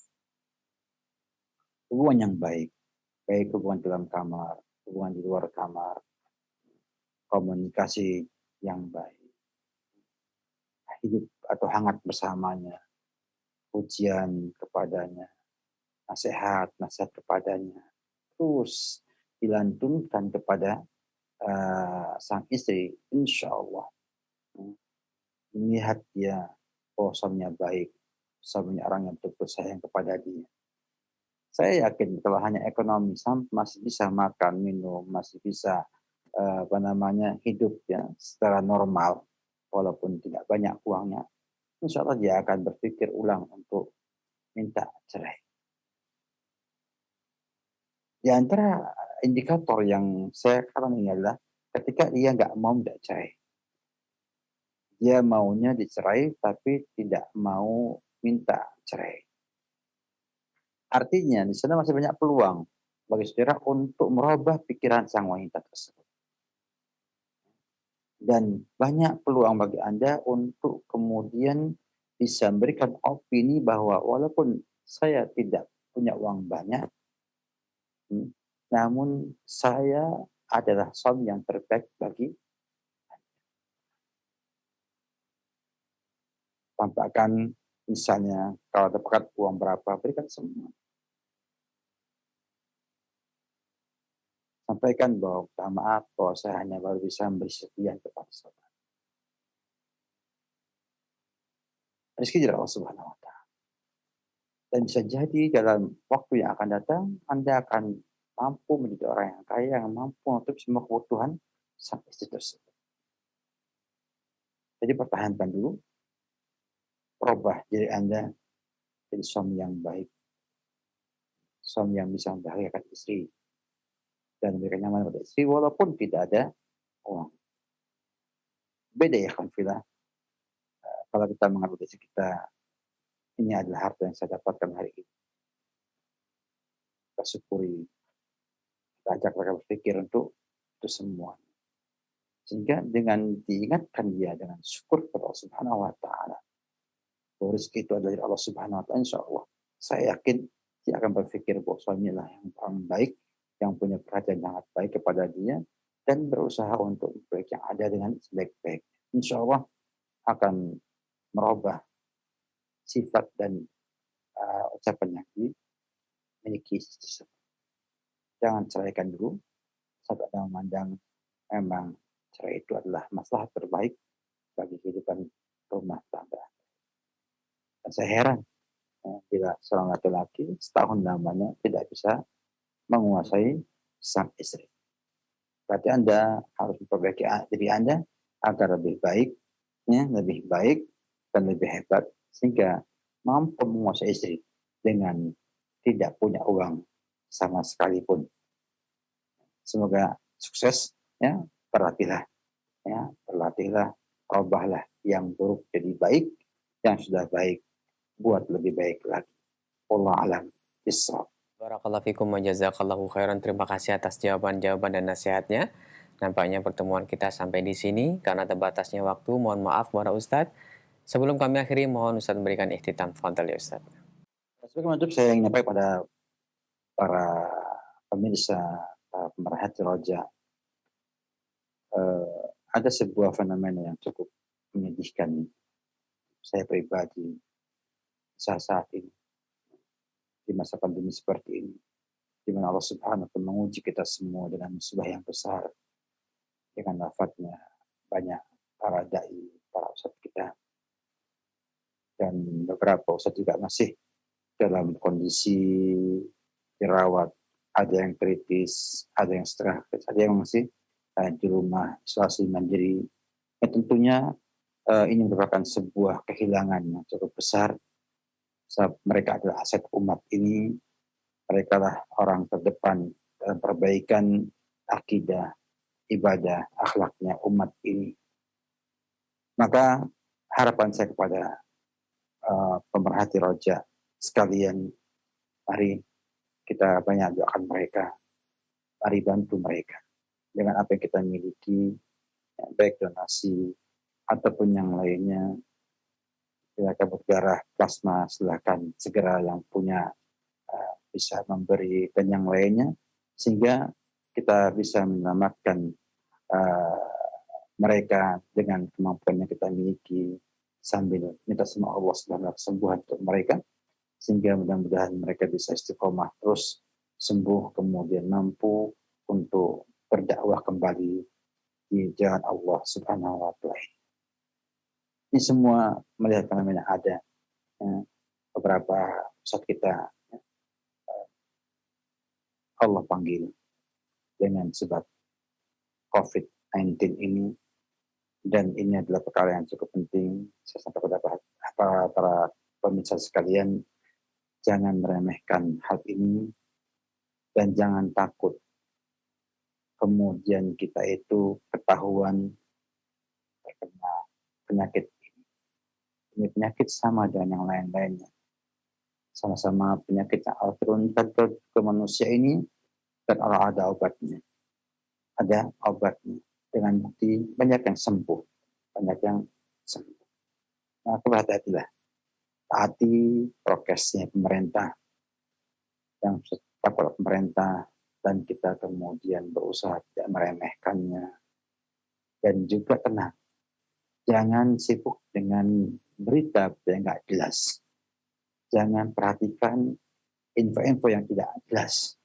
Hubungan yang baik. Baik hubungan dalam kamar, hubungan di luar kamar, komunikasi yang baik, hidup atau hangat bersamanya, pujian kepadanya, nasihat kepadanya, terus dilantunkan kepada sang istri, insya Allah melihat dia suaminya baik, suaminya orang yang betul sayang kepada dia. Saya yakin kalau hanya ekonomi masih bisa makan, minum, masih bisa hidup ya secara normal, walaupun tidak banyak uangnya, insya Allah dia akan berpikir ulang untuk minta cerai. Di antara indikator yang saya katakan ini adalah ketika dia nggak mau minta cerai. Dia maunya dicerai tapi tidak mau minta cerai. Artinya di sana masih banyak peluang bagi saudara untuk merubah pikiran sang wanita tersebut. Dan banyak peluang bagi Anda untuk kemudian bisa memberikan opini bahwa walaupun saya tidak punya uang banyak, namun saya adalah suami yang terbaik bagi tampakkan misalnya kalau dapat uang berapa, berikan semua. Sampaikan bahwa maaf bahwa saya hanya baru bisa memberi sekian kepada saudara. Rezeki dari Allah Subhanahu wa Ta'ala. Dan bisa jadi dalam waktu yang akan datang, Anda akan mampu menjadi orang yang kaya, yang mampu untuk semua kebutuhan sang istri tersebut. Jadi pertahankan dulu, rubah diri Anda jadi suami yang baik, suami yang bisa membahagiakan istri, dan memberikan nyaman pada istri walaupun tidak ada uang. Beda ya konfila. Kalau kita mengambil rezeki kita, ini adalah harta yang saya dapatkan hari ini. Kita syukuri, kita ajak mereka berpikir untuk itu semua. Sehingga dengan diingatkan dia dengan syukur kepada Allah Subhanahu wa Ta'ala, bahwa rezeki itu adalah dari Allah Subhanahu wa Ta'ala, insya Allah saya yakin dia akan berpikir bahwa suaminya yang paling baik, yang punya perhatian sangat baik kepada dia, dan berusaha untuk baik yang ada dengan sebaik-baik. Insya Allah akan merubah sifat dan ucapan yang dimiliki tersebut. Jangan ceraikan dulu sampai Anda memandang memang cerai itu adalah masalah terbaik bagi kehidupan rumah tangga. Dan saya heran bila seorang laki-laki setahun lamanya tidak bisa menguasai sang istri. Berarti Anda harus memperbaiki diri Anda agar lebih baik, lebih baik dan lebih hebat sehingga mampu menguasai istri dengan tidak punya uang sama sekalipun. Semoga sukses, ya, berlatihlah, ubahlah yang buruk jadi baik, yang sudah baik buat lebih baik lagi. Wallahu a'lam bishawab. Barakallahu fikum wa jazakallahu khairan. Terima kasih atas jawaban-jawaban dan nasihatnya. Nampaknya pertemuan kita sampai di sini karena terbatasnya waktu. Mohon maaf para Ustadz. Sebelum kami akhiri, mohon Ustadz memberikan ikhtitam. Fadhal ya Ustadz. Sebagai penutup saya ingin menyampaikan pada para pemirsa, para pemerhati roja, ada sebuah fenomena yang cukup menyedihkan saya pribadi saat ini di masa pandemi seperti ini, di mana Allah Subhanahu wa Ta'ala menguji kita semua dengan musibah yang besar, dengan wafatnya banyak para dai, para ustadz kita, dan beberapa ustadz juga masih dalam kondisi dirawat, ada yang kritis, ada yang setengah kritis, ada yang masih di rumah isolasi mandiri. Ya, tentunya ini merupakan sebuah kehilangan yang cukup besar. Sebab mereka adalah aset umat ini, mereka lah orang terdepan dalam perbaikan akidah, ibadah, akhlaknya umat ini. Maka harapan saya kepada pemerhati roja sekalian, mari kita banyak doakan mereka, mari bantu mereka dengan apa yang kita miliki, baik donasi ataupun yang lainnya. Silakan berdarah plasma, silakan segera yang punya bisa memberi dan yang lainnya, sehingga kita bisa menyelamatkan mereka dengan kemampuan yang kita miliki, sambil minta sama Allah Subhanahu kesembuhan untuk mereka, sehingga mudah-mudahan mereka bisa istiqomah terus sembuh, kemudian mampu untuk berdakwah kembali di jalan Allah Subhanahu wa Ta'ala. Ini semua melihat fenomena ada beberapa saat kita Allah panggil dengan sebab COVID-19 ini, dan ini adalah perkara yang cukup penting. Saya sampaikan kepada para pemirsa sekalian, jangan meremehkan hal ini dan jangan takut kemudian kita itu ketahuan terkena penyakit. Ini penyakit sama dengan yang lain-lainnya. Sama-sama penyakit yang Allah turunkan ke manusia ini, dan Allah ada obatnya. Ada obatnya. Dengan bukti banyak yang sembuh. Banyak yang sembuh. Nah, berhati-hatilah. Taati prokesnya pemerintah. Yang tetap oleh pemerintah. Dan kita kemudian berusaha tidak meremehkannya. Dan juga tenang. Jangan sibuk dengan berita yang nggak jelas. Jangan perhatikan info-info yang tidak jelas.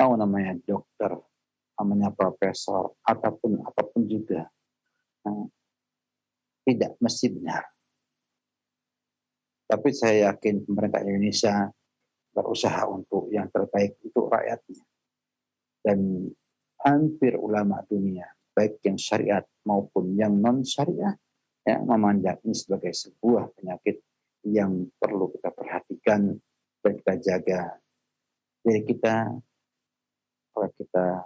Mau namanya dokter, namanya profesor, apapun juga. Tidak mesti benar. Tapi saya yakin pemerintah Indonesia berusaha untuk yang terbaik untuk rakyatnya. Dan hampir ulama dunia, baik yang syariat maupun yang non-syariat, memandang ini sebagai sebuah penyakit yang perlu kita perhatikan dan kita jaga. Jadi kita,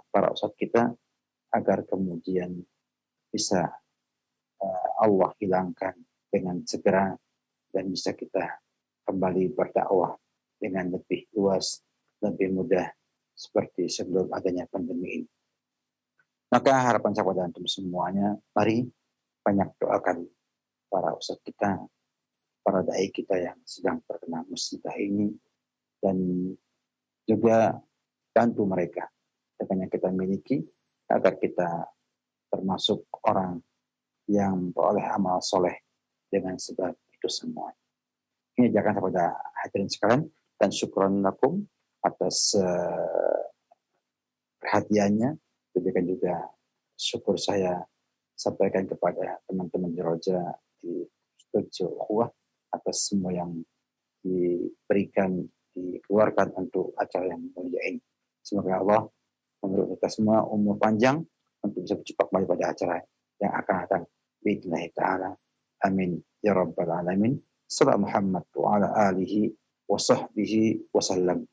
para ustadz kita, agar kemudian bisa Allah hilangkan dengan segera dan bisa kita kembali berdakwah dengan lebih luas, lebih mudah seperti sebelum adanya pandemi ini. Maka harapan saya kepada antum semuanya, mari banyak doakan para ustadz kita, para dai kita yang sedang terkena musibah ini, dan juga bantu mereka dengan yang kita miliki agar kita termasuk orang yang beroleh amal soleh dengan sebab itu semua. Ini jangan kepada hadirin sekalian, dan syukron lakum atas perhatiannya. Demikian juga syukur saya sampaikan kepada teman-teman di Roja di Studio Ukhuwah atas semua yang diberikan, dikeluarkan untuk acara yang mulia ini. Semoga Allah memberi kita semua umur panjang untuk bisa berjumpa kembali pada acara yang akan datang. Bi'idnillahi ta'ala. Amin. Ya Rabbal Alamin. Salam Muhammad wa ala alihi wa sahbihi wa sallam.